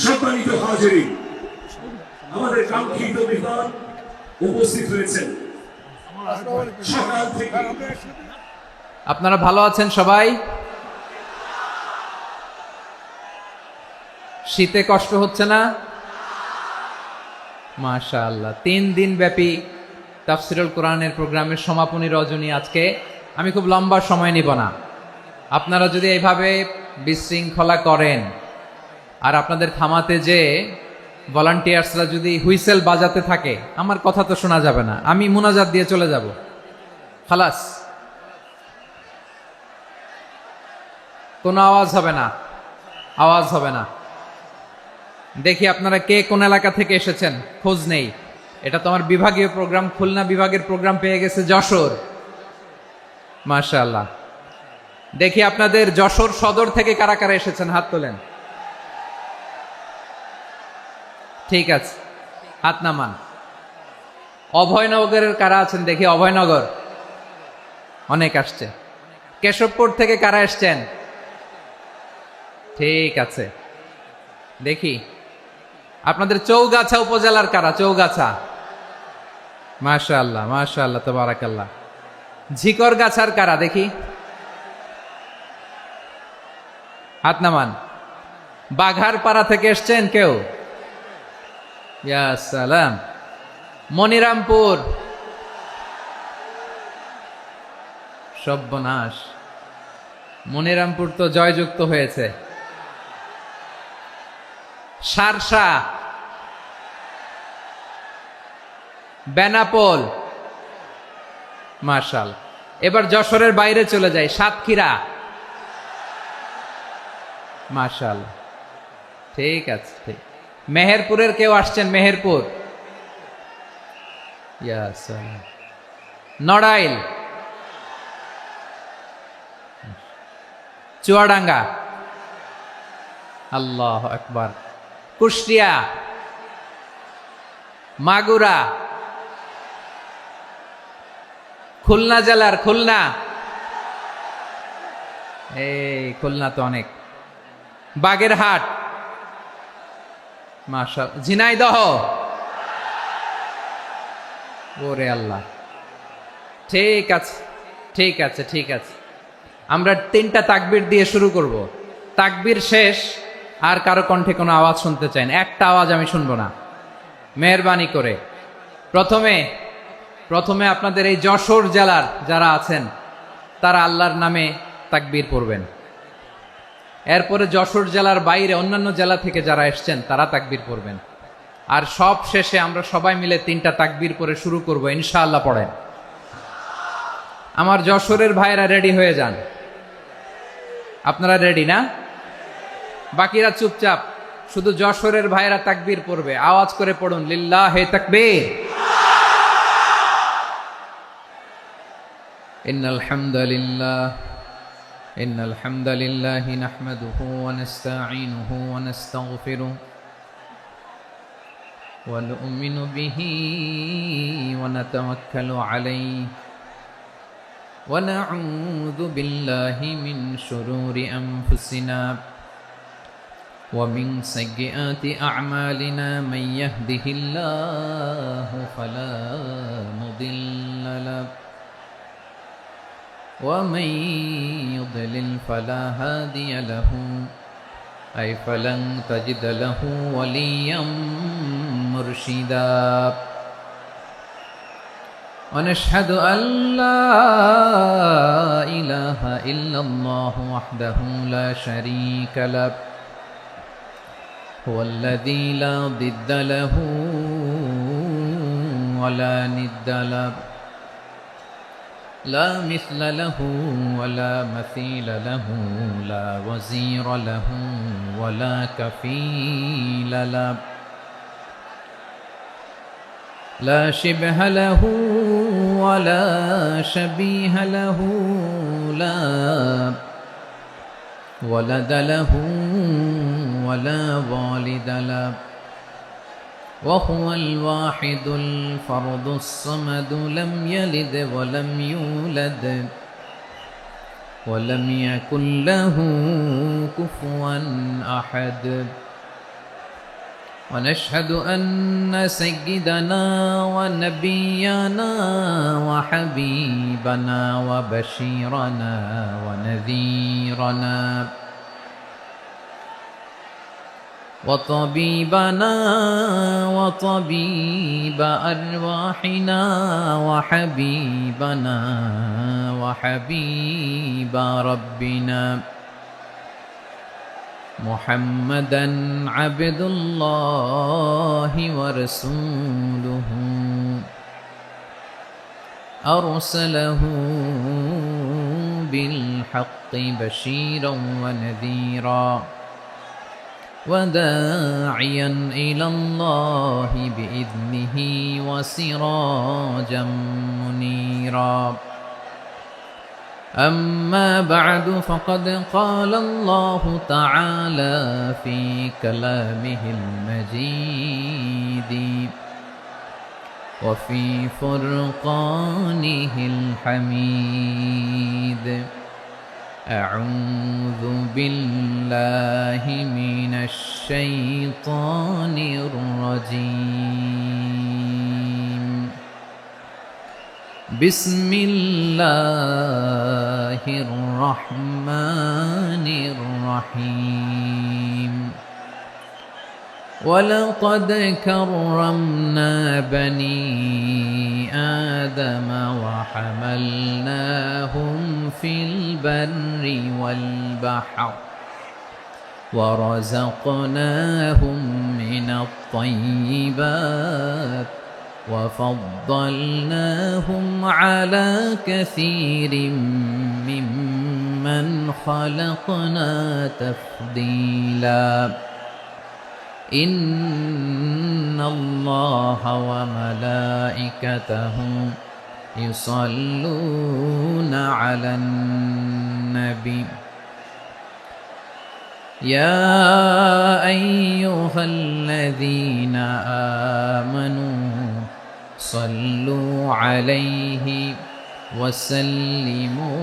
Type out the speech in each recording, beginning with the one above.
সম্মানিত হাজিরিন, আমাদের কাঙ্ক্ষিত মেহমান উপস্থিত হয়েছেন সকাল থেকে। আপনারা ভালো আছেন সবাই? শীতে কষ্ট হচ্ছে না? মাশাআল্লাহ। 3 দিন ব্যাপী তাফসিরুল কোরআনের প্রোগ্রামের সমাপনী রজনী আজকে। আমি খুব লম্বা সময় নিব না। আপনারা যদি এইভাবে বিশৃঙ্খলা করেন আর আপনাদের থামাতে যে ভলান্টিয়ার্সরা যদি হুইসেল বাজাতে থাকে, আমার কথা তো শোনা যাবে না। আমি মুনাজাত দিয়ে চলে যাব। খালাস, কোনো আওয়াজ হবে না, আওয়াজ হবে না। দেখি আপনারা কে কোন এলাকা থেকে এসেছেন, খোঁজ নেই। এটা তো আমার বিভাগীয় প্রোগ্রাম, খুলনা বিভাগের প্রোগ্রাম পেয়ে গেছে যশোর। মাশাআল্লাহ। দেখি আপনাদের যশোর সদর থেকে কারা কারা এসেছেন, হাত তোলেন। ঠিক আছে, হাত নামান। অভয়নগরের কারা আছেন দেখি? অভয়নগর অনেক আসছে। কেশবপুর থেকে কারা এসছেন? ঠিক আছে, দেখি আপনাদের চৌগাছা উপজেলার কারা? চৌগাছা, মাশাআল্লাহ মাশাআল্লাহ তাবারাকাল্লাহ। ঝিকরগাছার কারা দেখি? হাত নামান। বাঘারপাড়া থেকে এসছেন কেউ? ইয়া সালাম। মনিরামপুর, সর্বনাশ, মনিরামপুর তো জয়যুক্ত হয়েছে। সারসা, বেনাপোল, মাশাল। এবার যশোরের বাইরে চলে যাই, সাতক্ষীরা, মাশাল। ঠিক আছে, ঠিক। মেহেরপুরের কেউ আসছেন? মেহেরপুর, ইয়া সালাম। নড়াইল, চুয়াডাঙ্গা, আল্লাহ আকবার। কুষ্টিয়া, মাগুরা, খুলনা জেলার খুলনা, এই খুলনা তো অনেক। বাগেরহাট, মাশাআল্লাহ। ঝিনাইদহ, ওরে আল্লাহ। ঠিক আছে, ঠিক আছে, ঠিক আছে। আমরা 3টা তাকবীর দিয়ে শুরু করব। তাকবীর শেষ আর কারো কণ্ঠে কোনো আওয়াজ শুনতে চাই না, একটা আওয়াজ আমি শুনবো না, মেহেরবানি করে। প্রথমে আপনাদের এই যশোর জেলার যারা আছেন তারা আল্লাহর নামে তাকবীর পড়বেন। এরপরে যশোর জেলার বাইরে অন্যান্য জেলা থেকে যারা এসছেন তারা তাকবীর পড়বেন। আর সব শেষে আমরা সবাই মিলে 3টা তাকবীর পরে শুরু করব, ইনশাআল্লাহ। পড়েন। আমার যশোরের ভাইরা রেডি হয়ে যান। আপনারা রেডি না? বাকিরা চুপচাপ, শুধু যশোরের ভাইরা তাকবীর পড়বে। আওয়াজ করে পড়ুন, লিল্লাহে তাকবীর। ইন্নাল হামদালিল্লাহি নাহমাদুহু ওয়া নাস্তাঈনুহু ওয়া নাস্তাগফিরুহু ওয়া নু'মিনু বিহি ওয়া নাতাওয়াক্কালু আলাইহি ওয়া নাউযু বিল্লাহি মিন শুরুরি আনফুসিনা ومن سيئات أعمالنا من يهده الله فلا مضل له ومن يضلل فلا هادي له أي فلن تجد له وليا مرشدا ونشهد أن لا إله إلا الله وحده لا شريك له هو الذي لا ضد له ولا ند له لا مثل له ولا مثيل له لا وزير له ولا كفيل له لا شبه له ولا شبيه له لا ولد له ولا والد له وهو الواحد الفرد الصمد لم يلد ولم يولد ولم يكن له كفوا أحد ونشهد أن سيدنا ونبينا وحبيبنا وبشيرنا ونذيرنا وطبيبنا وطبيب أرواحنا وحبيبنا وحبيب ربنا محمدا عبد الله ورسوله أرسله بالحق بشيرا ونذيرا وداعيا إلى الله بإذنه وسراجا منيرا أما بعد فقد قال الله تعالى في كلامه المجيد وفي فرقانه الحميد أعوذ بالله من الشيطان الرجيم بسم الله الرحمن الرحيم ولقد كرمنا بني آدم وحملناهم في البر والبحر ورزقناهم من الطيبات وفضلناهم على كثير ممن خلقنا تفضيلا إن الله وملائكته يصلون على النبي يا أيها الذين آمنوا صلوا عليه وسلموا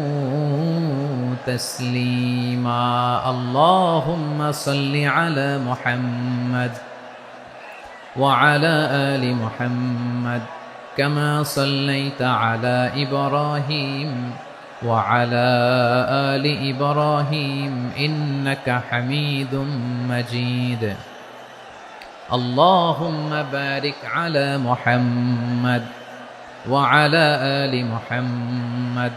تسليما اللهم صل على محمد وعلى آل محمد كما صليت على إبراهيم وعلى آل إبراهيم إنك حميد مجيد اللهم بارك على محمد وعلى آل محمد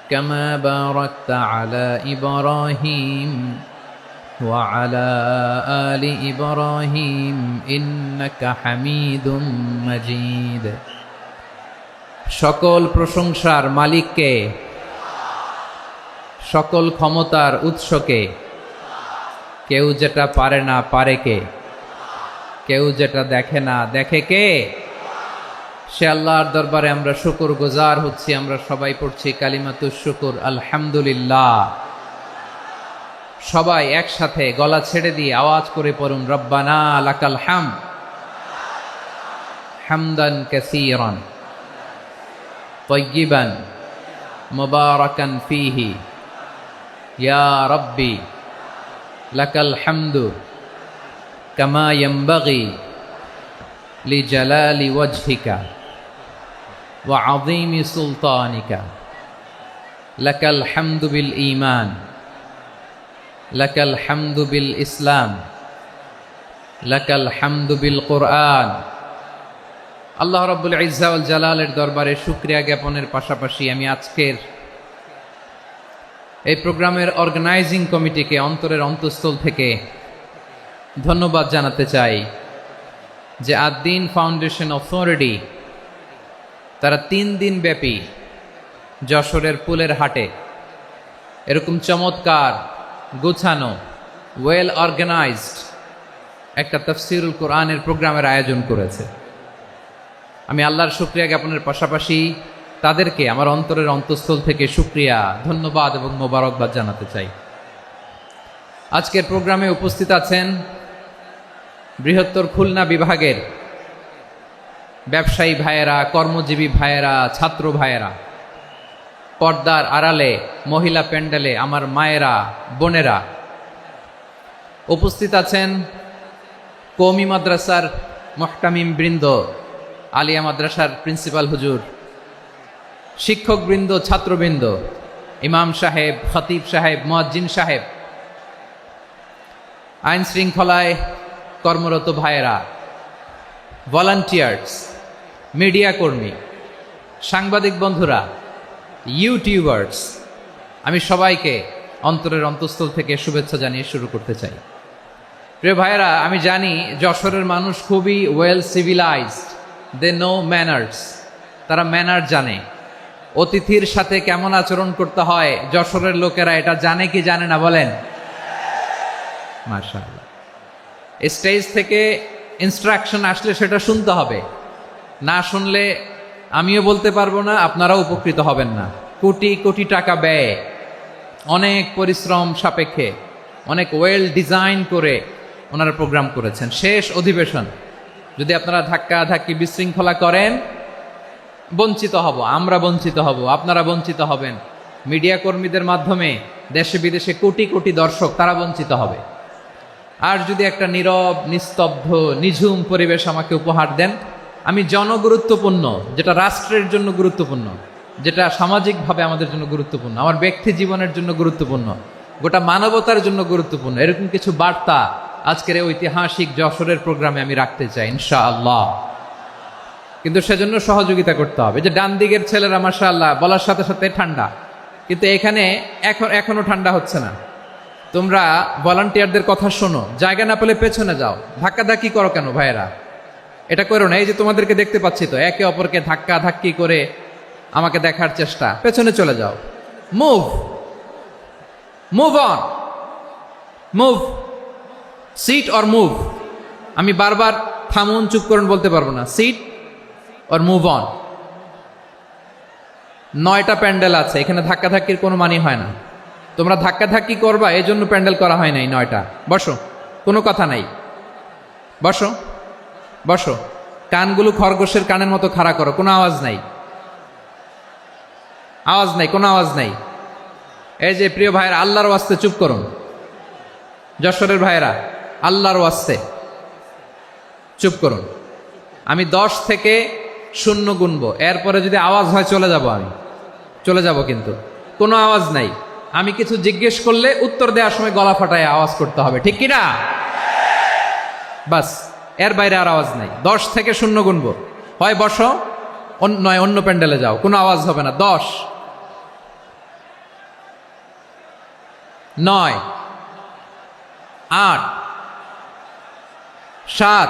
كما باركت على إبراهيم وعلى آل إبراهيم إنك حميد مجيد সকল প্রশংসার মালিককে সকল ক্ষমতার উৎসকে কেউ যেটা পারে না পারে কে কেউ যেটা দেখে না দেখে কে সে আল্লাহর দরবারে আমরা শুকরগুজার হচ্ছি আমরা সবাই পড়ছি কালিমাতুশ শুকর আলহামদুলিল্লাহ সবাই একসাথে গলা ছেড়ে দিয়ে আওয়াজ করে পড়ুন রব্বানা লাকাল হামদ হামদান কাসীরান তাইয়িবান মুবারাকান ফীহি ইয়া রাব্বি লাকাল হামদু কামা ইয়ানবাগি লিজালালি ওয়াজহিকা ওয়া আযীমি সুলতানিকা লাকাল হামদু বিল ঈমান লাকাল হামদু বিল ইসলাম লাকাল হামদু বিল কুরআন আল্লাহ রাব্বুল ইজ্জা ওয়াল জালালের দরবারে শুকরিয়া জ্ঞাপনের পাশাপাশি আমি আজকের এই প্রোগ্রামের অর্গানাইজিং কমিটিকে অন্তরের অন্তঃস্থল থেকে ধন্যবাদ জানাতে চাই যে আদ-দ্বীন ফাউন্ডেশন অথরিটি তারা 3 দিন ব্যাপী যশোরের পুলের হাটে এরকম চমৎকার গোছানো ওয়েল অর্গানাইজড একটা তাফসীরুল কোরআনের প্রোগ্রামের আয়োজন করেছে আমি আল্লাহর শুকরিয়া জ্ঞাপনের পাশাপাশি তাদেরকে আমার অন্তরের অন্তঃস্থল থেকে শুকরিয়া ধন্যবাদ এবং মোবারকবাদ জানাতে চাই আজকের প্রোগ্রামে উপস্থিত আছেন বৃহত্তর খুলনা বিভাগের ব্যবসায়ী ভাইয়েরা কর্মজীবী ভাইয়েরা ছাত্র ভাইয়েরা পর্দার আড়ালে মহিলা প্যান্ডেলে আমার মায়েরা বোনেরা উপস্থিত আছেন কওমি মাদ্রাসার মুহতামিম বৃন্দ, আলিয়া মাদ্রাসার প্রিন্সিপাল হুজুর, শিক্ষকবৃন্দ, ছাত্রবৃন্দ, ইমাম সাহেব, খতিব সাহেব, মুয়াজ্জিন সাহেব, আইন শৃঙ্খলায় কর্মরত ভাইয়েরা, ভলান্টিয়ার্স, মিডিয়া কর্মী, সাংবাদিক বন্ধুরা, ইউটিউবার্স, আমি সবাইকে অন্তরের অন্তঃস্থল থেকে শুভেচ্ছা জানিয়ে শুরু করতে চাই। প্রিয় ভাইয়েরা, আমি জানি যশোরের মানুষ খুবই well civilised, they know manners, তারা ম্যানার জানে। অতিথির সাথে কেমন আচরণ করতে হয় যশোরের লোকেরা এটা জানে কি জানে না বলেন? মাশাআল্লাহ। স্টেজ থেকে ইনস্ট্রাকশন আসলে সেটা শুনতে হবে, না শুনলে আমিও বলতে পারবো না, আপনারাও উপকৃত হবেন না। কোটি কোটি টাকা ব্যয়, অনেক পরিশ্রম সাপেক্ষে, অনেক ওয়েল ডিজাইন করে ওনারা প্রোগ্রাম করেছেন। শেষ অধিবেশন যদি আপনারা ধাক্কা ধাক্কি বিশৃঙ্খলা করেন, বঞ্চিত হব, আমরা বঞ্চিত হব, আপনারা বঞ্চিত হবেন। মিডিয়া কর্মীদের মাধ্যমে দেশে বিদেশে কোটি কোটি দর্শক তারা বঞ্চিত হবে। আর যদি একটা নীরব, নিস্তব্ধ, নিঝুম পরিবেশ আমাকে উপহার দেন, আমি জনগুরুত্বপূর্ণ, যেটা রাষ্ট্রের জন্য গুরুত্বপূর্ণ, যেটা সামাজিকভাবে আমাদের জন্য গুরুত্বপূর্ণ, আমার ব্যক্তি জীবনের জন্য গুরুত্বপূর্ণ, গোটা মানবতার জন্য গুরুত্বপূর্ণ, এরকম কিছু বার্তা আজকের এই ঐতিহাসিক যশোরের প্রোগ্রামে আমি রাখতে চাই ইনশাআল্লাহ। কিন্তু সেজন্য সহযোগিতা করতে হবে। যে ডান দিকের ছেলেরা মাশাআল্লাহ বলার সাথে সাথে ঠান্ডা, কিন্তু এখানে এখনো ঠান্ডা হচ্ছে না। তোমরা ভলান্টিয়ারদের কথা শোনো, জায়গা না পেলে পেছনে যাও, ধাক্কাধাক্কি করো কেন ভাইয়েরা? এটা করো না। এই যে তোমাদেরকে দেখতে পাচ্ছি তো, একে অপরকে ধাক্কা ধাক্কি করে আমাকে দেখার চেষ্টা, পেছনে চলে যাও। Move move on, move, sit or move. আমি বারবার থামুন, চুপ করুন বলতে পারবো না। Sit or move on. 9টা প্যান্ডেল আছে, এখানে ধাক্কাধাক্কির কোনো মানি হয় না। তোমরা ধাক্কাধাক্কি করবা, এই জন্য প্যান্ডেল করা হয় নাই 9টা। বসো, কোনো কথা নাই, বসো বসো। কানগুলো খরগোশের কানের মতো খাড়া করো, কোনো আওয়াজ নাই, আওয়াজ নাই, কোনো আওয়াজ নাই। এই যে প্রিয় ভাইয়েরা, আল্লাহর ওয়াস্তে চুপ করুন। যশোরের ভাইয়েরা, আল্লাহর ওয়াস্তে চুপ করুন। আমি 10 থেকে 0 গুনবো, এরপরে যদি আওয়াজ হয় চলে যাব, আমি চলে যাব, কিন্তু কোনো আওয়াজ নাই। আমি কিছু জিজ্ঞেস করলে উত্তর দেওয়ার সময় গলা ফাটায় আওয়াজ করতে হবে, ঠিক কিনা? বাস, এর বাইরে আর আওয়াজ নাই। 10 থেকে 0 গুনবো, হয় বসো, নয় অন্য প্যান্ডেলে যাও, কোনো আওয়াজ হবে না। 10, 9, 8, 7,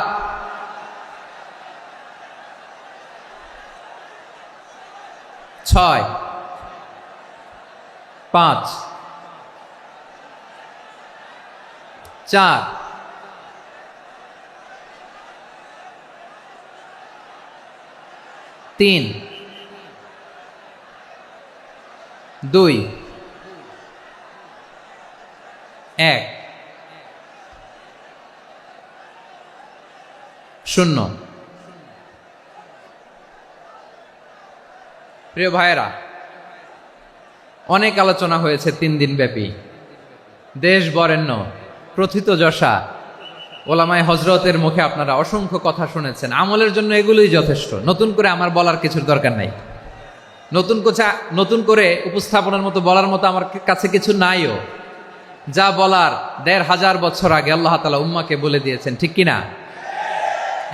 6, 5, 4, 3, 2, 1, 0। প্রিয় ভাইয়েরা, অনেক আলোচনা হয়েছে 3 দিন ব্যাপী। দেশ বরেণ্য, প্রথিতযশা ওলামায়ে হজরতের মুখে আপনারা অসংখ্য কথা শুনেছেন। আমলের জন্য এগুলোই যথেষ্ট, নতুন করে আমার বলার কিছুর দরকার নাই। নতুন করে উপস্থাপনের মতো বলার মতো আমার কাছে কিছু নাইও। যা বলার 1500 বছর আগে আল্লাহ তাআলা উম্মাকে বলে দিয়েছেন, ঠিক কিনা?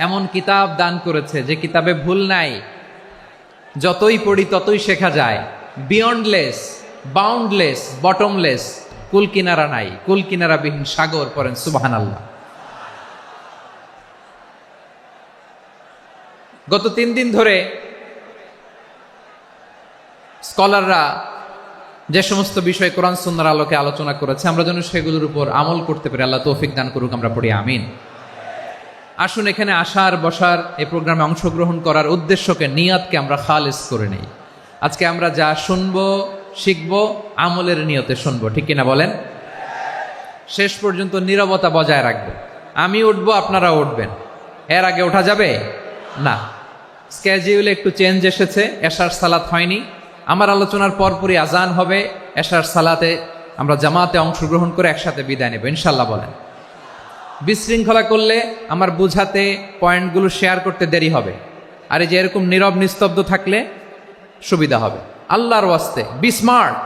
এমন কিতাব দান করেছে যে কিতাবে ভুল নাই, যতই পড়ি ততই শেখা যায়। বিয়ন্ডলেস, বাউন্ডলেস, বটমলেস, কুল কিনারা নাই, কুল কিনারা বিহীন সাগর। পড়েন সুবহানাল্লাহ। গত 3 দিন ধরে স্কলাররা যে সমস্ত বিষয় কোরআন সুন্নাহর আলোকে আলোচনা করেছে, আমরা যেন সেগুলোর উপর আমল করতে পারি। আল্লাহ তৌফিক দান করুক, আমরা পড়ি আমিন। আসুন, এখানে আসার, বসার, এই প্রোগ্রামে অংশগ্রহণ করার উদ্দেশ্যকে, নিয়াতকে আমরা খালেস করে নেই। আজকে আমরা যা শুনবো, শিখবো, আমলের নিয়তে শুনবো, ঠিক কিনা বলেন? শেষ পর্যন্ত নীরবতা বজায় রাখবো। আমি উঠবো, আপনারা উঠবেন, এর আগে ওঠা যাবে না। স্কেজিউলে একটু চেঞ্জ এসেছে, এশার সালাত হয়নি। আমার আলোচনার পরপরই আজান হবে, এশার সালাতে আমরা জামাতে অংশগ্রহণ করে একসাথে বিদায় নেব ইনশাল্লাহ। বলেন বিশৃঙ্খলা করলে আমার বুঝাতে পয়েন্টগুলো শেয়ার করতে দেরি হবে, আর এই যে এরকম নীরব নিস্তব্ধ থাকলে সুবিধা হবে। আল্লাহর ওয়াস্তে বি স্মার্ট।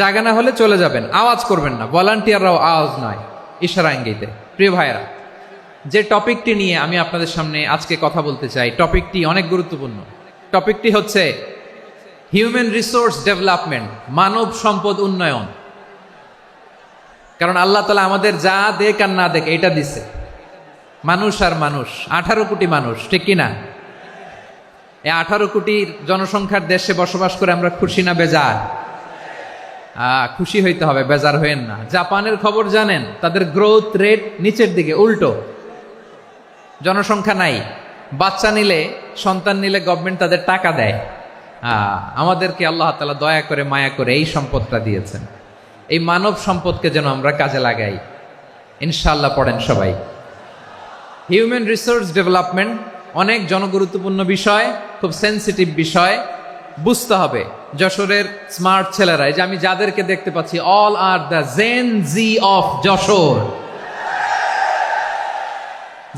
জায়গা না হলে চলে যাবেন, আওয়াজ করবেন না। ভলান্টিয়াররাও আওয়াজ নয়, ইশারা ইঙ্গিতে। প্রিয় ভাইয়েরা, যে টপিকটি নিয়ে আমি আপনাদের সামনে আজকে কথা বলতে চাই, টপিকটি অনেক গুরুত্বপূর্ণ। টপিকটি হচ্ছে হিউম্যান রিসোর্স ডেভেলপমেন্ট, মানব সম্পদ উন্নয়ন। কারণ আল্লাহ তাআলা আমাদের যা দেখ আর না দেখ এটা দিছে। মানুষ আর মানুষ, 18 কোটি মানুষ, ঠিক কিনা? এই 18 কোটির জনসংখ্যার দেশে বসবাস করে আমরা খুশি না বেজার? খুশি হইতে হবে, বেজার হইেন না। জাপানের খবর জানেন? তাদের গ্রোথ রেট নিচের দিকে, উল্টো। জনসংখ্যা নাই, বাচ্চা নিলে, সন্তান নিলে গভর্নমেন্ট তাদের টাকা দেয়। আমাদেরকে আল্লাহ তাআলা দয়া করে মায়া করে এই সম্পদটা দিয়েছেন। এই মানব সম্পদকে যেন আমরা কাজে লাগাই, ইনশাআল্লাহ। পড়েন সবাই। হিউম্যান রিসোর্স ডেভেলপমেন্ট অনেক জনগুরুত্বপূর্ণ বিষয়, খুব সেন্সিটিভ বিষয়। বুঝতে হবে যশোরের স্মার্ট ছেলেরা, এই যে আমি যাদেরকে দেখতে পাচ্ছি, all are the Gen Z of Jessore.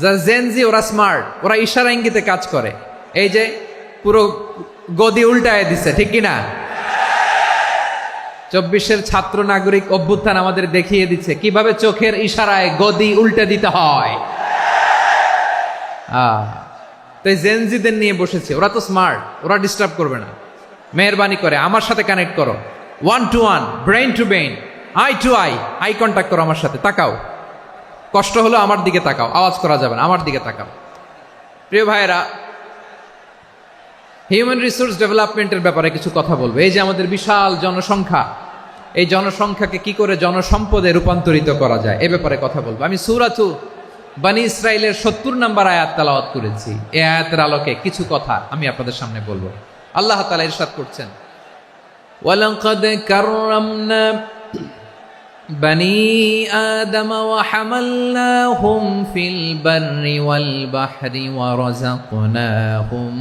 যারা জেন জি, ওরা স্মার্ট, ওরা ইশারা ইঙ্গিতে কাজ করে। এই যে পুরো গদি উল্টায় দিছে, ঠিক কিনা? 24-এর ছাত্র নাগরিক অভ্যুত্থান আমাদের দেখিয়ে দিচ্ছে কিভাবে চোখের ইশারায় গদি উল্টে দিতে হয়। তো এই জেনজিদের নিয়ে বসেছে, ওরা তো স্মার্ট, ওরা ডিস্টার্ব করবে না। মেহরবানি করে আমার সাথে কানেক্ট করো, 1 to 1, brain to brain, eye to eye, eye contact করো আমার সাথে। তাকাও, কষ্ট হলো আমার দিকে তাকাও, আওয়াজ করা যাবে না, আমার দিকে তাকাও। প্রিয় ভাইয়েরা, হিউম্যান রিসোর্স ডেভেলপমেন্টের ব্যাপারে কিছু কথা বলবো। এই যে আমাদের বিশাল জনসংখ্যা, এই জনসংখ্যাকে কি করে জনসম্পদে রূপান্তরিত করা যায় এ ব্যাপারে কথা বলবো। আমি সূরাতু বনী ইসরাইলের 70 নম্বর আয়াত তেলাওয়াত করেছি। এই আয়াতের আলোকে কিছু কথা আমি আপনাদের সামনে বলবো। আল্লাহ তাআলা ইরশাদ করছেন, ওয়ালাকাদ কাররামনা বনী আদম ওয়া হামালনাহুম ফিল বাররি ওয়াল বাহরি ওয়া রাযাকনাহুম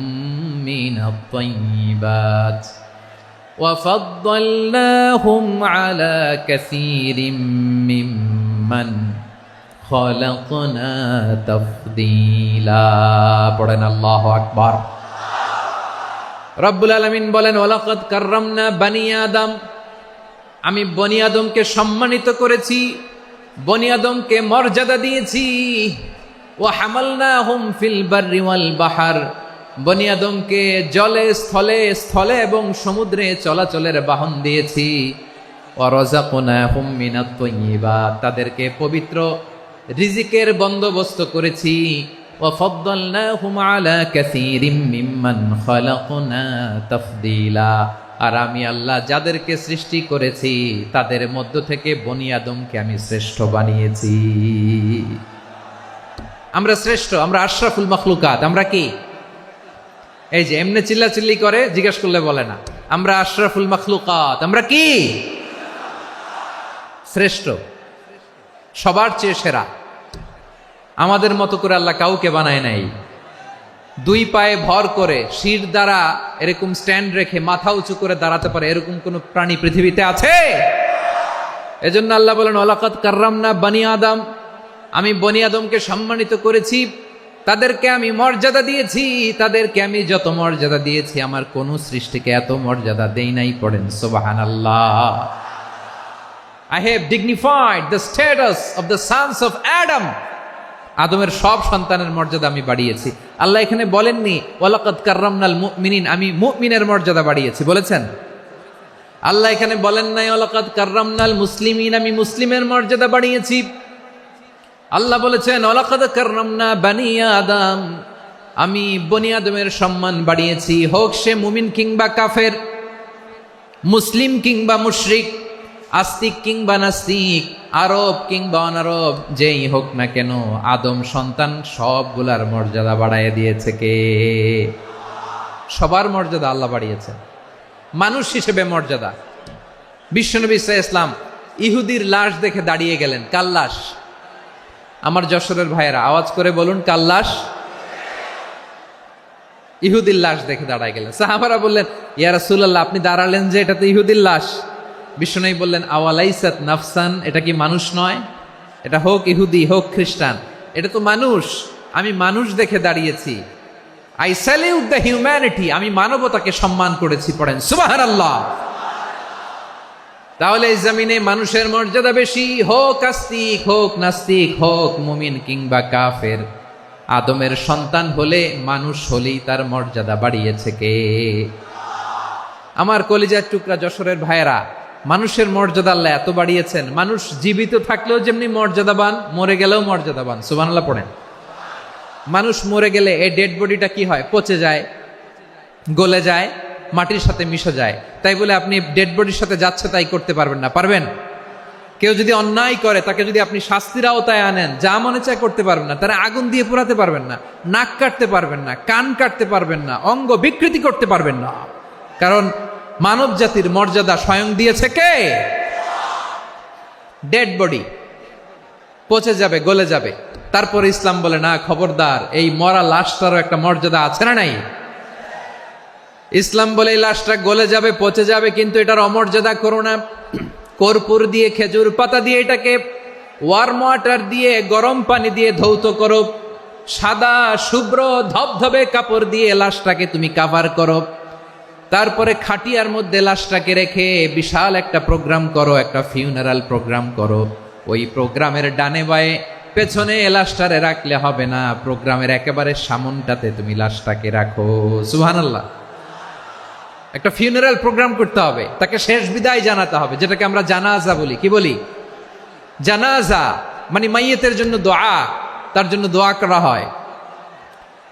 মিনাত তাইয়্যিবাত ওয়া ফাদ্দালনাহুম আলা কাসীরিম মিম্মান খালাকনা তাফদীলা। পড়েন আল্লাহু আকবার। রব্বুল আলামিন বলেন, ওয়ালাকাদ কাররামনা বনী আদম, আমি বনী আদমকে সম্মানিত করেছি, বনী আদমকে মর্যাদা দিয়েছি। ওয়া হামালনাহুম ফিল বাররি ওয়াল বাহর, বনী আদমকে জলে স্থলে, স্থলে এবং সমুদ্রে চলাচলের বাহন দিয়েছি। ওয়া রাযাকনাহুম মিনাত তাইয়্যিবাত, তাদেরকে পবিত্র রিজিকের বন্দোবস্ত করেছি। ওয়া ফাদ্দালনাহুম আলা কাসীরিম মিম্মান খালাকনা তাফদীলা, আর আমি আল্লাহ যাদেরকে সৃষ্টি করেছি তাদের মধ্য থেকে বনী আদমকে আমি শ্রেষ্ঠ বানিয়েছি। আমরা শ্রেষ্ঠ, আমরা আশরাফুল মাখলুকাত। আমরা কি? এই যে এমনি চিল্লাচিল্লি করে, জিজ্ঞেস করলে বলে না। আমরা আশরাফুল মাখলুকাত। আমরা কি? শ্রেষ্ঠ, সবার চেয়ে সেরা। আমাদের মতো করে আল্লাহ কাউকে বানায় নাই। 2 পায়ে ভর করে, শির দ্বারা এরকম স্ট্যান্ড রেখে মাথা উঁচু করে দাঁড়াতে পারে এরকম কোন প্রাণী পৃথিবীতে আছে? এজন্য আল্লাহ বলেন, ওয়ালাকাদ কাররামনা বনী আদম, আমি বনী আদমকে সম্মানিত করেছি, তাদেরকে আমি মর্যাদা দিয়েছি। তাদেরকে আমি যত মর্যাদা দিয়েছি আমার কোন সৃষ্টিকে এত মর্যাদা দেই নাই। পড়েন সুবহানাল্লাহ। I have dignified the status of the sons of Adam. আদমের সব সন্তানের মর্যাদা আমি বাড়িয়েছি। আল্লাহ এখানে বলেননি ওয়ালাকাদ কাররামনাল মুমিনিন, আমি মুমিনের মর্যাদা বাড়িয়েছি, বলেছেন? আল্লাহ এখানে বলেন নাই ওয়ালাকাদ কাররামনাল মুসলিমিন, আমি মুসলিমের মর্যাদা বাড়িয়েছি। আল্লাহ বলেছেন ওয়ালাকাদ কাররামনা বনী আদম, আমি বনী আদমের সম্মান বাড়িয়েছি। হোক সে মুমিন কিংবা কাফের, মুসলিম কিংবা মুশরিক, আস্তিক কিংবা নাস্তিক, আরব কিংবা অনারব, যেই হোক না কেন, আদম সন্তান সবগুলার মর্যাদা বাড়াইয়া দিয়েছে কে? সবার মর্যাদা আল্লাহ বাড়িয়েছে। মানুষ হিসেবে মর্যাদা। বিশ্বনবী সাল্লাল্লাহু আলাইহি ওয়াসাল্লাম ইহুদির লাশ দেখে দাঁড়িয়ে গেলেন। কার লাশ? আমার যশোরের ভাইয়েরা আওয়াজ করে বলুন, কার লাশ? ইহুদির লাশ দেখে দাঁড়ায় গেলেন। সাহাবারা বললেন, ইয়া রাসূলুল্লাহ, আপনি দাঁড়ালেন যে, এটা তো ইহুদির লাশ। বিশ্বনবী বললেন, আওয়ালাইসাত নাফসান, এটা কি মানুষ নয়? এটা হোক ইহুদি হোক খ্রিস্টান, এটা তো মানুষ। আমি মানুষ দেখে দাঁড়িয়েছি। আই স্যালিউট দ্য হিউম্যানিটি, আমি মানবতাকে সম্মান করেছি। পড়েন সুবহানাল্লাহ। তাহলে এই জমিনে মানুষের মর্যাদা বেশি, হোক আস্তিক হোক নাস্তিক হোক মুমিন কিংবা কাফের। আদমের সন্তান হলে মানুষ হলেই তার মর্যাদা বাড়িয়েছে কে? আমার কলিজার টুকরা যশোরের ভাইয়েরা, মানুষের মর্যাদা আল্লাহ এত বাড়িয়েছেন, মানুষ জীবিত থাকলেও যেমনি মর্যাদাবান, মরে গেলেও মর্যাদাবান। সুবহানাল্লাহ পড়েন। মানুষ মরে গেলে এই ডেড বডিটা কি হয়? পচে যায়, গলে যায়, মাটির সাথে মিশে যায়। তাই বলে আপনি ডেড বডির সাথে যাচ্ছে তাই করতে পারবেন না। পারবেন? কেউ যদি অন্যায় করে তাকে যদি আপনি শাস্তির আওতায় আনেন, যা মনে চায় করতে পারবেন না। তারা আগুন দিয়ে পোড়াতে পারবেন না, নাক কাটতে পারবেন না, কান কাটতে পারবেন না, অঙ্গ বিকৃতি করতে পারবেন না। কারণ মানব জাতির মর্যাদা স্বয়ং দিয়েছে কে? ডেড বডি পচে যাবে, গলে যাবে। তারপরে ইসলাম বলে না, খবরদার, এই মরা লাশটারও একটা মর্যাদা আছে না নাই? ইসলাম বলে এই লাশটা গলে যাবে, পচে যাবে, কিন্তু এটার অমর্যাদা করো না। কর্পূর দিয়ে, খেজুর পাতা দিয়ে, এটাকে ওয়ার্ম ওয়াটার দিয়ে, গরম পানি দিয়ে ধৌত করো। সাদা শুভ্র ধবধবে কাপড় দিয়ে লাশটাকে তুমি কাভার করো। তারপরে খাটিয়ার মধ্যে লাশটাকে রেখে বিশাল একটা প্রোগ্রাম করো, একটা ফিউনারাল প্রোগ্রাম করো। ওই প্রোগ্রামের ডানে বায়ে পেছনে লাশটারে রাখলে হবে না, প্রোগ্রামের একেবারে সামনটাতে তুমি লাশটাকে রাখো। সুবহানাল্লাহ। একটা ফিউনারাল প্রোগ্রাম করতে হবে, তাকে শেষ বিদায় জানাতে হবে, যেটাকে আমরা জানাজা বলি। কি বলি? জানাজা মানে মাইয়েতের জন্য দোয়া, তার জন্য দোয়া করা হয়।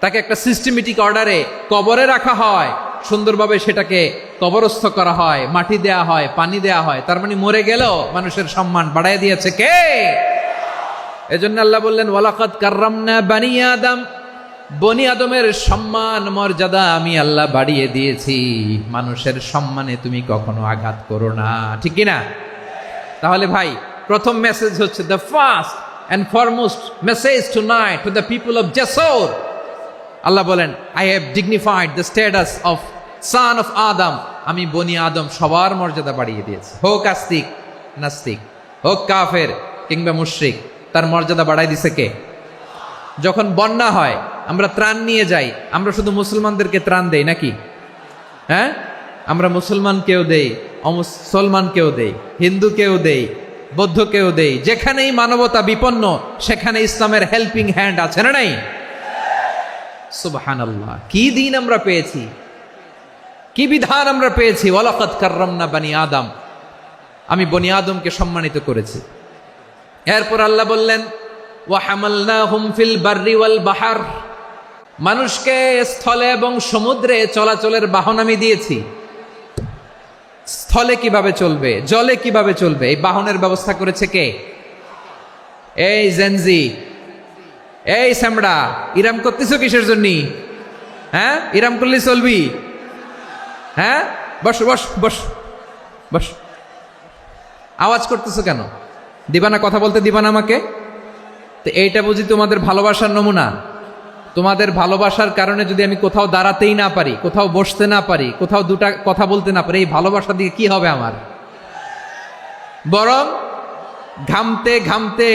তাকে একটা সিস্টেমেটিক অর্ডারে কবরে রাখা হয়, সুন্দরভাবে সেটাকে কবরস্থ করা হয়, মাটি দেয়া হয়, পানি দেয়া হয়। তার মানে মরে গেলেও মানুষের সম্মান বাড়ায় দিয়েছে কে? এজন্য আল্লাহ বললেন ওয়ালাকাদ কাররামনা বানি আদম, বনি আদমের সম্মান মর্যাদা আমি আল্লাহ বাড়িয়ে দিয়েছি। মানুষের সম্মানে তুমি কখনো আঘাত করো না, ঠিক কি না? তাহলে ভাই, প্রথম মেসেজ হচ্ছে, the first and foremost message tonight to the people of Jessore. আল্লাহ বলেন, I have dignified the status of son of Adam. আমি বনি আদম সবার মর্যাদা বাড়িয়ে দিয়েছি, হোক আস্তিক নাস্তিক, হোক কাফের কিংবা মুশরিক, তার মর্যাদা বাড়াই দিছে কে? যখন বন্যা হয় আমরা ত্রাণ নিয়ে যাই, আমরা শুধু মুসলমানদেরকে ত্রাণ দেই নাকি? হ্যাঁ, আমরা মুসলমানকেও দেই, অমুসলমানকেও দেই, হিন্দুকেও দেই, বৌদ্ধকেও দেই। যেখানেই মানবতা বিপন্ন সেখানে ইসলামের হেল্পিং হ্যান্ড আছে না নাই? সুবহানাল্লাহ। কি দিন আমরা পেয়েছি, কি বিধান আমরা পেয়েছি। ওয়ালাকাদ কাররামনা বানি আদম, আমি বনি আদমকে সম্মানিত করেছি। এরপর আল্লাহ বললেন ওয়া হামালনাহুম ফিল বাররি ওয়াল বাহর, মানুষকে স্থলে এবং সমুদ্রে চলাচলের বাহন আমি দিয়েছি। স্থলে কিভাবে চলবে, জলে কিভাবে চলবে, এই বাহনের ব্যবস্থা করেছে কে? এই জেনজি, এই স্যামড়া, ইরাম করতেছো কিসের জন্য? হ্যাঁ, ইরাম করলে চলবি? হ্যাঁ, বস বস বস বস। আওয়াজ করতেছো কেন? দিবানা, কথা বলতে দিবানা আমাকে? তো এইটা বুঝি তোমাদের ভালোবাসার নমুনা? তোমাদের ভালোবাসার কারণে যদি আমি কোথাও দাঁড়াতেই না পারি, কোথাও বসতে না পারি, কোথাও দুটা কথা বলতে না পারি, এই ভালোবাসা দিয়ে কি হবে আমার? বরং ঘামতে ঘামতে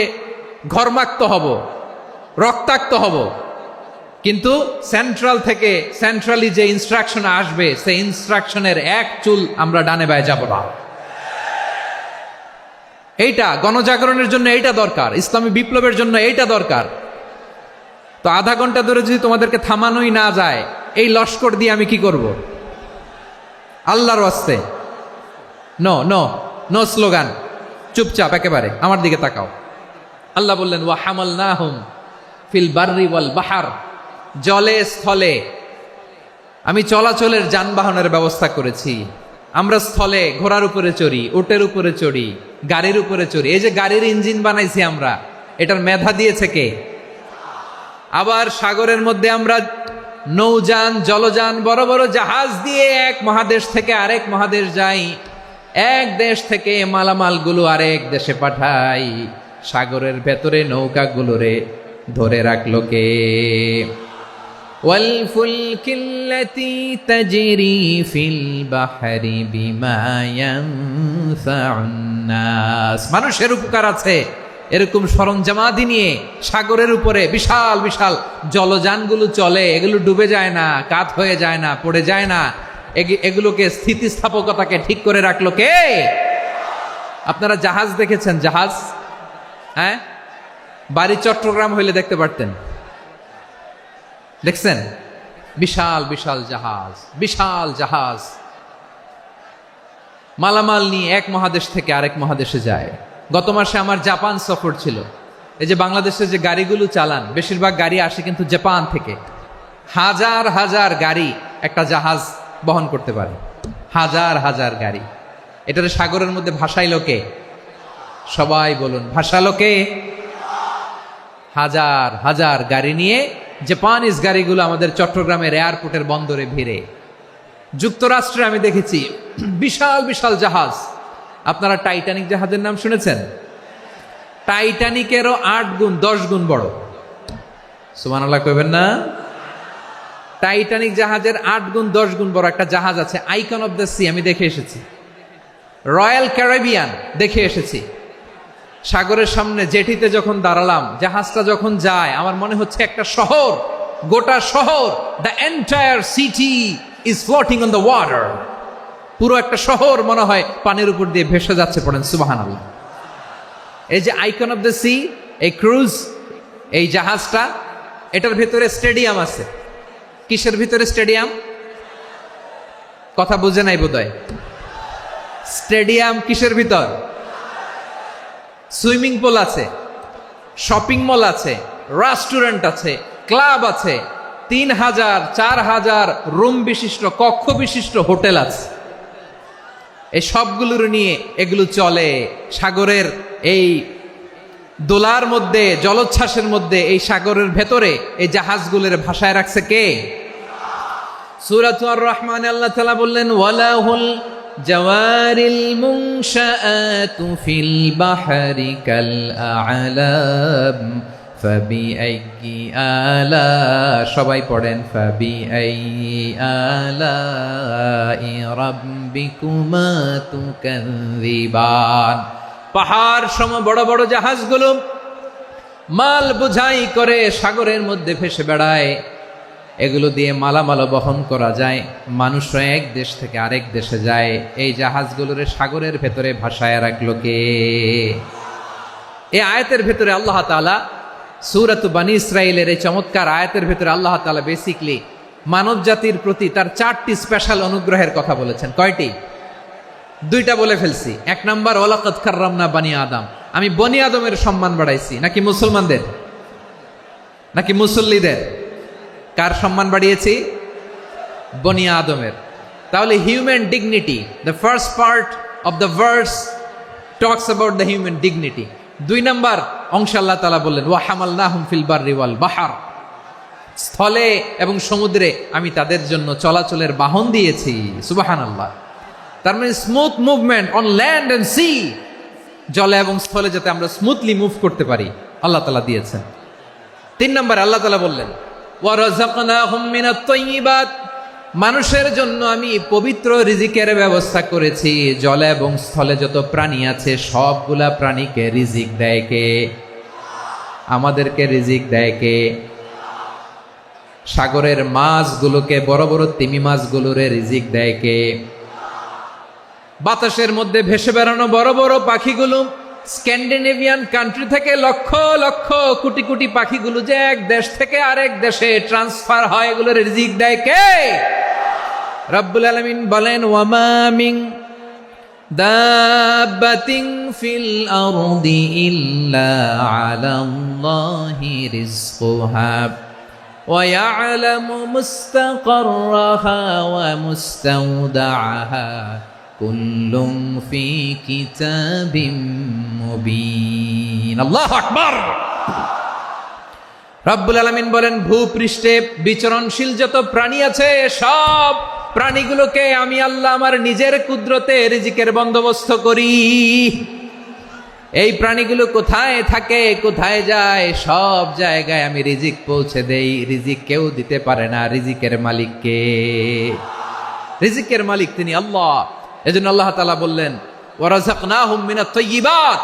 ঘর্মাক্ত হব, রক্তাক্ত হব। কিন্তু সেন্ট্রাল থেকে, সেন্ট্রালি যে ইনস্ট্রাকশন আসবে, সেই ইনস্ট্রাকশনের এক চুল আমরা ডানে বায়ে যাব না। এইটা গণজাগরণের জন্য এইটা দরকার, ইসলামী বিপ্লবের জন্য এইটা দরকার। তো আধা ঘন্টা ধরে যদি তোমাদেরকে থামানোই না যায়, এই লস্কর দিয়ে আমি কি করব? আল্লাহর ওয়াস্তে নো নো নো স্লোগান, চুপচাপ একেবারে আমার দিকে তাকাও। আল্লাহ বললেন ওয়া হামালনাহুম ফিল বাররি ওয়াল বাহর, জলে স্থলে আমি চলাচলের যানবাহনের ব্যবস্থা করেছি। আমরা স্থলে ঘোড়ার উপরে চড়ি, উটের উপরে চড়ি, গাড়ির উপরে চড়ি। এই যে গাড়ির ইঞ্জিন বানাইছি আমরা, এটার মেধা দিয়েছে কে? আবার সাগরের মধ্যে আমরা নৌযান, জলযান, বড় বড় জাহাজ দিয়ে এক মহাদেশ থেকে আরেক মহাদেশ যাই, এক দেশ থেকে মালামালগুলো আরেক দেশে পাঠাই। সাগরের ভেতরে নৌকাগুলোরে ধরে রাখলো কে? والفلك التي تجري في البحر بما ينفع الناس, মানুষের উপকার আছে এরকম সরঞ্জামাদি নিয়ে সাগরের উপরে বিশাল বিশাল জলযানগুলো চলে, এগুলো ডুবে যায় না, কাত হয়ে যায় না, পড়ে যায় না, এগুলোকে স্থিতিস্থাপকতাকে ঠিক করে রাখলো কে? আপনারা জাহাজ দেখেছেন? জাহাজ, হ্যাঁ, বাড়ি চট্টগ্রাম হইলে দেখতে পারতেন, দেখছেন? বিশাল বিশাল জাহাজ, বিশাল জাহাজ মালামাল নিয়ে এক মহাদেশ থেকে আরেক মহাদেশে যায়। গত মাসে আমার জাপান সফর ছিল। এই যে বাংলাদেশে যে গাড়িগুলো চালান, বেশিরভাগ গাড়ি আসে কিন্তু জাপান থেকে। হাজার হাজার গাড়ি একটা জাহাজ বহন করতে পারে, হাজার হাজার গাড়ি। এটারে সাগরের মধ্যে ভাসাইলো কে? সবাই বলুন, ভাসালো কে? হাজার হাজার গাড়ি নিয়ে জাপানিজ গাড়িগুলো আমাদের চট্টগ্রামের এয়ারপোর্টের বন্দরে ভিড়ে। যুক্তরাষ্ট্রে আমি দেখেছি বিশাল বিশাল জাহাজ। আপনারা টাইটানিক জাহাজের নাম শুনেছেন? টাইটানিকেরও 8 গুণ 10 গুণ বড়। সুবহানাল্লাহ কইবেন না? টাইটানিক জাহাজের 8 গুণ 10 গুণ বড় একটা জাহাজ আছে, আইকন অফ দ্য সি, আমি দেখে এসেছি। রয়্যাল ক্যারিবিয়ান দেখে এসেছি। সাগরের সামনে জেটিতে যখন দাঁড়ালাম, জাহাজটা যখন যায়, আমার মনে হচ্ছে একটা শহর, গোটা শহর, the entire city is floating on the water. পুরো একটা শহর মনে হয় পানির উপর দিয়ে ভেসে যাচ্ছে। পড়েন সুবহানাল্লাহ। এই যে আইকন অফ দ্য সি, এই ক্রুজ, এই জাহাজটা, এটার ভিতরে স্টেডিয়াম আছে। কিসের ভিতরে স্টেডিয়াম? কথা বুঝে নাই বোধহয়। স্টেডিয়াম কিসের ভিতর? সুইমিং পুল আছে, শপিং মল আছে, রেস্টুরেন্ট আছে, ক্লাব আছে, 3000 4000 রুম বিশিষ্ট, কক্ষ বিশিষ্ট হোটেল আছে। এই সবগুলোর নিয়ে এগুলো চলে সাগরের এই দোলার মধ্যে, জলোচ্ছ্বাসের মধ্যে, এই সাগরের ভেতরে এই জাহাজগুলোর ভাষায় রাখছে কে? সূরাত আর-রহমান আল্লাহ তাআলা বললেন, ওয়ালাহুল জাওয়ারিল মুনশাআতু ফিল বাহরি কাল আ'লাম ফাবিআইয়ি আলা, সবাই পড়েন, ফাবিআইয়ি আলাই রাব্বিকুমা তুকাযযিবান। পাহাড় সম বড় বড় জাহাজগুলো মাল বোঝাই করে সাগরের মধ্যে ভেসে বেড়ায়। এগুলো দিয়ে মালামাল বহন করা যায়, মানুষরা এক দেশ থেকে আরেক দেশে যায়। এই জাহাজগুলোরে সাগরের ভেতরে ভাসায় রাখলো কে? এই আয়াতের ভেতরে আল্লাহ তাআলা সূরাত বনী ইসরাঈলের এই চমৎকার আয়াতের ভেতরে আল্লাহ তাআলা বেসিকলি মানব জাতির প্রতি তার 4টি স্পেশাল অনুগ্রহের কথা বলেছেন। কয়টি? 2টা বলে ফেলছি। 1 নাম্বার, ওয়ালাকাদ কাররামনা বানি আদম, আমি বনি আদমের সম্মান বাড়াইছি। নাকি মুসলমানদের? নাকি মুসল্লিদের? কার সম্মান বাড়িয়েছি? বনি আদমের। তাহলে human dignity, the first part of the verse talks about the human dignity. 2 number অংশ আল্লাহ তাআলা বললেন, ওয়া হামালনাহুম ফিল বাররি ওয়াল বাহর, স্থলে এবং সমুদ্রে আমি তাদের জন্য চলাচলের বাহন দিয়েছি। সুবহানাল্লাহ। তার মানে smooth movement on land and sea, জলে এবং স্থলে যাতে আমরা স্মুথলি মুভ করতে পারি আল্লাহ তাআলা দিয়েছেন। 3 নাম্বার আল্লাহ তাআলা বললেন, ওয়া রাযাকনাহুম মিনাত তাইয়্যিবাত, মানুষের জন্য আমি পবিত্র রিজিকের ব্যবস্থা করেছি। জলে এবং স্থলে যত প্রাণী আছে সবগুলা প্রাণীকে রিজিক দেয় কে? আমাদেরকে রিজিক দেয় কে? সাগরের মাছগুলোকে, বড় বড় তিমি মাছগুলোরে রিজিক দেয় কে? বাতাসের মধ্যে ভেসে বেড়ানো বড় বড় পাখিগুলো, স্ক্যান্ডিনেভিয়ান কান্ট্রি থেকে লক্ষ লক্ষ কোটি কোটি পাখিগুলো যে এক দেশ থেকে আরেক দেশে ট্রান্সফার হয়, এগুলোর রিজিক দেয় কে? রব্বুল আলামিন বলেন, ওয়ামা মিন দাব্বাতিন ফিল আরদি ইল্লা আলাল্লাহি রিজকুহা ওয়া ইয়ালামু মুস্তাকাররাহা ওয়া মুস্তাওদাআহা কুল্লুম ফি কিতাবিম মুবিন। আল্লাহু আকবার। রব্বুল আলামিন বলেন, ভূপৃষ্ঠে বিচরণশীল যত প্রাণী আছে সব প্রাণীগুলোকে আমি আল্লাহ আমার নিজের কুদরতে রিজিকের বন্দোবস্ত করি। এই প্রাণীগুলো কোথায় থাকে, কোথায় যায়, সব জায়গায় আমি রিজিক পৌঁছে দেই। রিজিক কেউ দিতে পারে না, রিজিকের মালিক কে? রিজিকের মালিক তিনি আল্লাহ। এজন্য আল্লাহ তাআলা বললেন, ওয়া রাযাকনাহুম মিনাত তাইয়্যিবাত,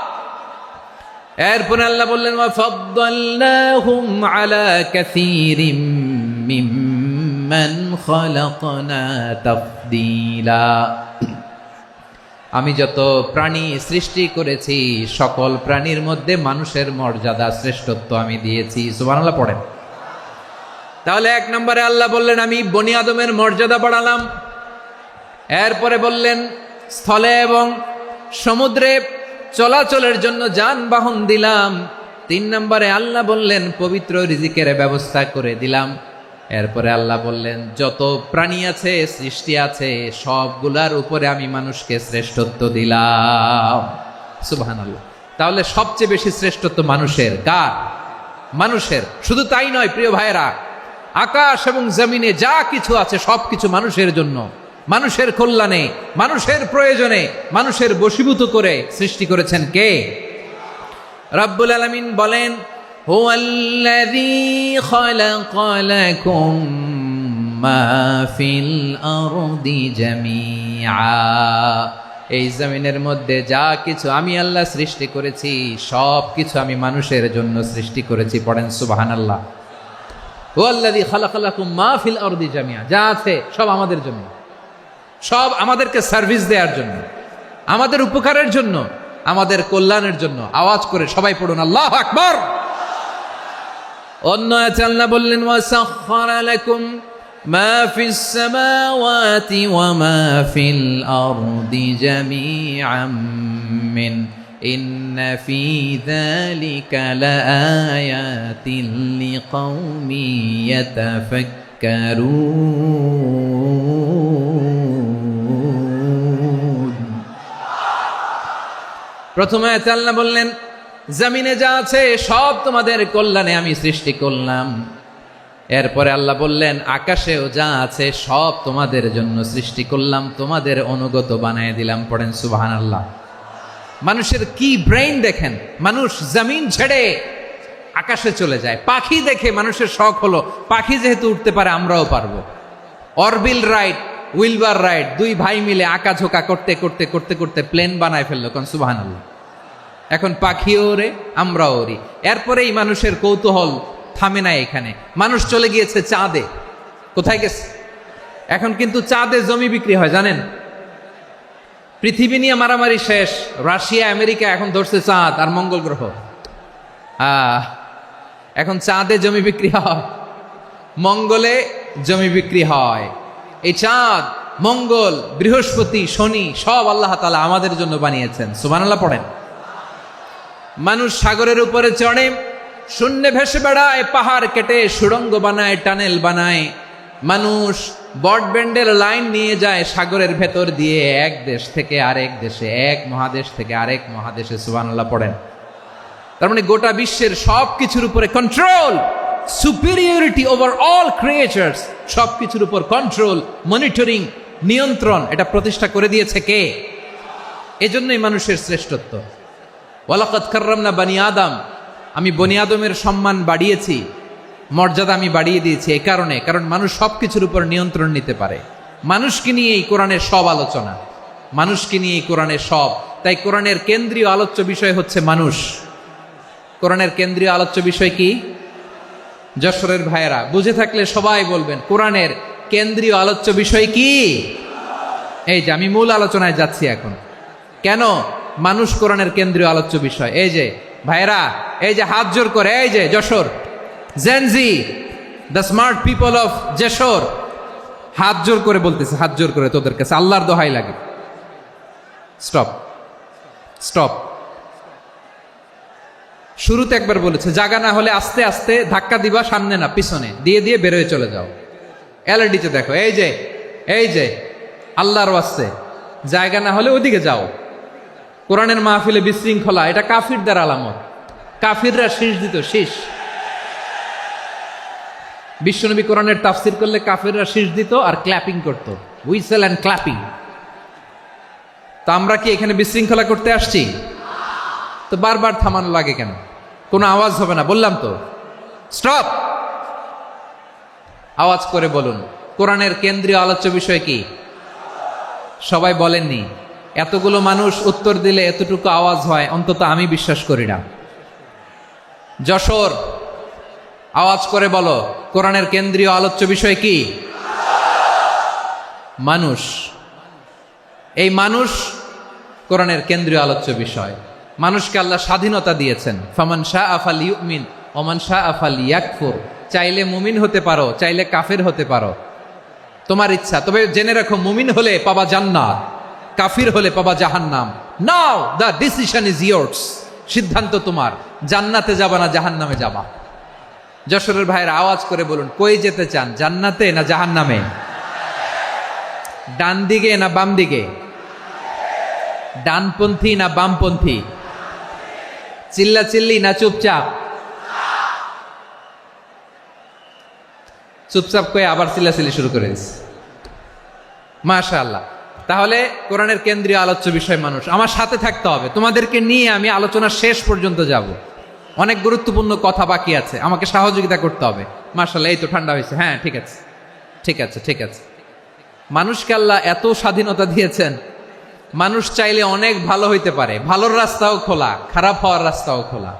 এরপরে আল্লাহ বললেন ওয়া ফাদ্দালনাহুম আলা কাসীরিম মিম্মান খালাকনা তাফদীলা। আমি যত প্রাণী সৃষ্টি করেছি সকল প্রাণীর মধ্যে মানুষের মর্যাদা শ্রেষ্ঠত্ব আমি দিয়েছি। সুবহানাল্লাহ পড়েন। তাহলে এক নম্বরে আল্লাহ বললেন আমি বনি আদমের মর্যাদা বাড়ালাম। এরপরে বললেন স্থলে এবং সমুদ্রে চলাচলের জন্য যানবাহন দিলাম। 3 নম্বরে আল্লাহ বললেন পবিত্র রিজিকের ব্যবস্থা করে দিলাম। এরপরে আল্লাহ বললেন যত প্রাণী আছে সৃষ্টি আছে সবগুলার উপরে আমি মানুষকে শ্রেষ্ঠত্ব দিলাম। সুবহানাল্লাহ। তাহলে সবচেয়ে বেশি শ্রেষ্ঠত্ব মানুষের। কার? মানুষের। শুধু তাই নয় প্রিয় ভাইরা, আকাশ এবং জমিনে যা কিছু আছে সবকিছু মানুষের জন্য, মানুষের কল্যাণে, মানুষের প্রয়োজনে, মানুষের বশীভূত করে সৃষ্টি করেছেন কে? রব্বুল আলামিন বলেন হুয়াল্লাযী খালাকা লাকুম মা ফিল আরদি জামিআ। এই জমিনের মধ্যে যা কিছু আমি আল্লাহ সৃষ্টি করেছি সব কিছু আমি মানুষের জন্য সৃষ্টি করেছি। পড়েন সুবহানাল্লাহ। হুয়াল্লাযী খালাকা লাকুম মা ফিল আরদি জামিআ। যা আছে সব আমাদের জন্য, সব আমাদেরকে সার্ভিস দেওয়ার জন্য, আমাদের উপকারের জন্য, আমাদের কল্যাণের জন্য। আওয়াজ করে সবাই পড়ুন আল্লাহু আকবার। অন্য আয়াতে আল্লাহ বললেন ওয়াসাখখারা লাকুম মা ফিস সামাওয়াতি ওয়া মা ফিল আরদি জামিআম মিন ইন্না ফি যালিকা লাআয়াতিন লিকাউমি ইয়াতাফাক্কারুন। প্রথমে আয়াতে আল্লাহ বললেন জমিনে যা আছে সব তোমাদের কল্যাণে আমি সৃষ্টি করলাম। এরপরে আল্লাহ বললেন আকাশেও যা আছে সব তোমাদের জন্য সৃষ্টি করলাম, তোমাদের অনুগত বানিয়ে দিলাম। পড়েন সুবহানাল্লাহ। মানুষের কি ব্রেইন দেখেন, মানুষ জমিন ছেড়ে আকাশে চলে যায়। পাখি দেখে মানুষের শখ হলো পাখি যেহেতু উঠতে পারে আমরাও পারবো। অরবিল রাইট, উইলবার রাইট, 2 ভাই মিলে আঁকাঝোঁকা করতে করতে করতে করতে প্লেন বানায় ফেললো। কোন সুবহানাল্লাহ। এখন পাখিও ওরে আমরাও ওরি। এরপরেই মানুষের কৌতূহল থামে না এখানে। মানুষ চলে গিয়েছে চাঁদে। কোথায় গেছে? এখন কিন্তু চাঁদে জমি বিক্রি হয় জানেন। পৃথিবী নিয়ে মারামারি শেষ, রাশিয়া আমেরিকা এখন ধরছে চাঁদ আর মঙ্গল গ্রহ। এখন চাঁদে জমি বিক্রি হয়, মঙ্গলে জমি বিক্রি হয়। এই চাঁদ, মঙ্গল, বৃহস্পতি, শনি সব আল্লাহ তাআলা আমাদের জন্য বানিয়েছেন। সুবহানাল্লাহ পড়েন। মানুষ সাগরের উপরে চড়ে, শূন্যে ভেসে বেড়ায়, পাহাড় কেটে সুড়ঙ্গ বানায়, টানেল বানায়। মানুষ ব্রডব্যান্ডের লাইন নিয়ে যায় সাগরের ভেতর দিয়ে, এক দেশ থেকে আরেক দেশে, এক মহাদেশ থেকে আরেক মহাদেশে। সুবহানাল্লাহ পড়েন। তার মানে গোটা বিশ্বের সব কিছুর উপরে control, superiority over all creatures, সব কিছুর উপর কন্ট্রোল, মনিটরিং, নিয়ন্ত্রণ, এটা প্রতিষ্ঠা করে দিয়েছে কে? এজন্যই মানুষের শ্রেষ্ঠত্ব। ওয়ালাকাদ কাররামনা বানি আদম, আমি বনি আদমের সম্মান বাড়িয়েছি, মর্যাদা আমি বাড়িয়ে দিয়েছি এই কারণে, কারণ মানুষ সব কিছুর উপর নিয়ন্ত্রণ নিতে পারে। মানুষকে নিয়ে এই কোরআনের সব আলোচনা, মানুষকে নিয়ে এই কোরআনের সব। তাই কোরআনের কেন্দ্রীয় আলোচ্য বিষয় হচ্ছে মানুষ। কোরআনের কেন্দ্রীয় আলোচ্য বিষয় কি? যশোরের ভাইয়েরা বুঝে থাকলে সবাই বলবেন কোরআনের কেন্দ্রীয় আলোচ্য বিষয় কি? এই যে আমি মূল আলোচনায় যাচ্ছি এখন। কেন মানুষ কোরআনের কেন্দ্রীয় আলোচ্য বিষয়? এই যে ভাইয়েরা, এই যে হাত জোর করে, এই যে Jessore Gen Z, the smart people of Jessore, হাত জোর করে বলতেছে, হাত জোর করে তোদের কাছে আল্লাহর দোহাই লাগে, স্টপ স্টপ। শুরুতে একবার বলেছে জায়গা না হলে আস্তে আস্তে ধাক্কা দিবা, সামনে না পিছনে, দিয়ে দিয়ে বেরোয় চলে যাও। এলইডিতে দেখো, এই যে এই যে আল্লাহর ওয়াস্তে জায়গা না হলে ওদিকে যাও। কোরআনের মাহফিলে বিশৃঙ্খলা, এটা কাফিরদের আলামত। কাফিররা শীষ দিত, শীষ। বিশ্বনবী কোরআনের তাফসির করলে কাফিররা শীষ দিত আর ক্ল্যাপিং করত, হুইসেল অ্যান্ড ক্ল্যাপিং। তো আমরা কি এখানে বিশৃঙ্খলা করতে আসছি? তো বারবার থামানো লাগে কেন? কোনো আওয়াজ হবে না, বললাম তো, স্টপ। আওয়াজ করে বলুন কোরআনের কেন্দ্রীয় আলোচ্য বিষয় কি? সবাই বলেননি। এতগুলো মানুষ উত্তর দিলে এতটুকু আওয়াজ হয়, অন্তত আমি বিশ্বাস করি না। যশোর, আওয়াজ করে বলো, কোরআনের কেন্দ্রীয় আলোচ্য বিষয় কি? মানুষ। এই মানুষ কোরআনের কেন্দ্রীয় আলোচ্য বিষয়। মানুষকে আল্লাহ স্বাধীনতা দিয়েছেন। ফামান শাআ ফালইউমিন ওয়া মান শাআ ফালইয়াকফুর। চাইলে মুমিন হতে পারো, চাইলে কাফের হতে পারো, তোমার ইচ্ছা। তবে জেনে রাখো, মুমিন হলে পাবা জান্নাত, কাফির হলে পাবা জাহান্নাম। নাও দ্য ডিসিশন ইজ ইয়ার্স। সিদ্ধান্ত তোমার, জান্নাতে যাবা না জাহান্নামে যাবা। যশোরের ভাইয়ের আওয়াজ করে বলুন, কই যেতে চান, জান্নাতে না জাহান্নামে? ডান দিকে না বাম দিকে? ডানপন্থী না বামপন্থী? চিল্লা চিল্লি না চুপচাপ? চুপচাপ কয়ে আবার চিল্লাচিল্লি শুরু করে দিচ্ছে। মাশাআল্লাহ। তাহলে কোরআনের কেন্দ্রীয় আলোচ্য বিষয় মানুষ। আমার সাথে থাকতে হবে, তোমাদেরকে নিয়ে আমি আলোচনার শেষ পর্যন্ত যাব। অনেক গুরুত্বপূর্ণ কথা বাকি আছে, আমাকে সহযোগিতা করতে হবে। মাশাআল্লাহ, এই তো ঠান্ডা হয়েছে। হ্যাঁ, ঠিক আছে ঠিক আছে ঠিক আছে। মানুষকে আল্লাহ এত স্বাধীনতা দিয়েছেন, মানুষ চাইলে অনেক ভালো হইতে পারে। ভালোর রাস্তাও খোলা, খারাপ হওয়ার রাস্তাও খোলা।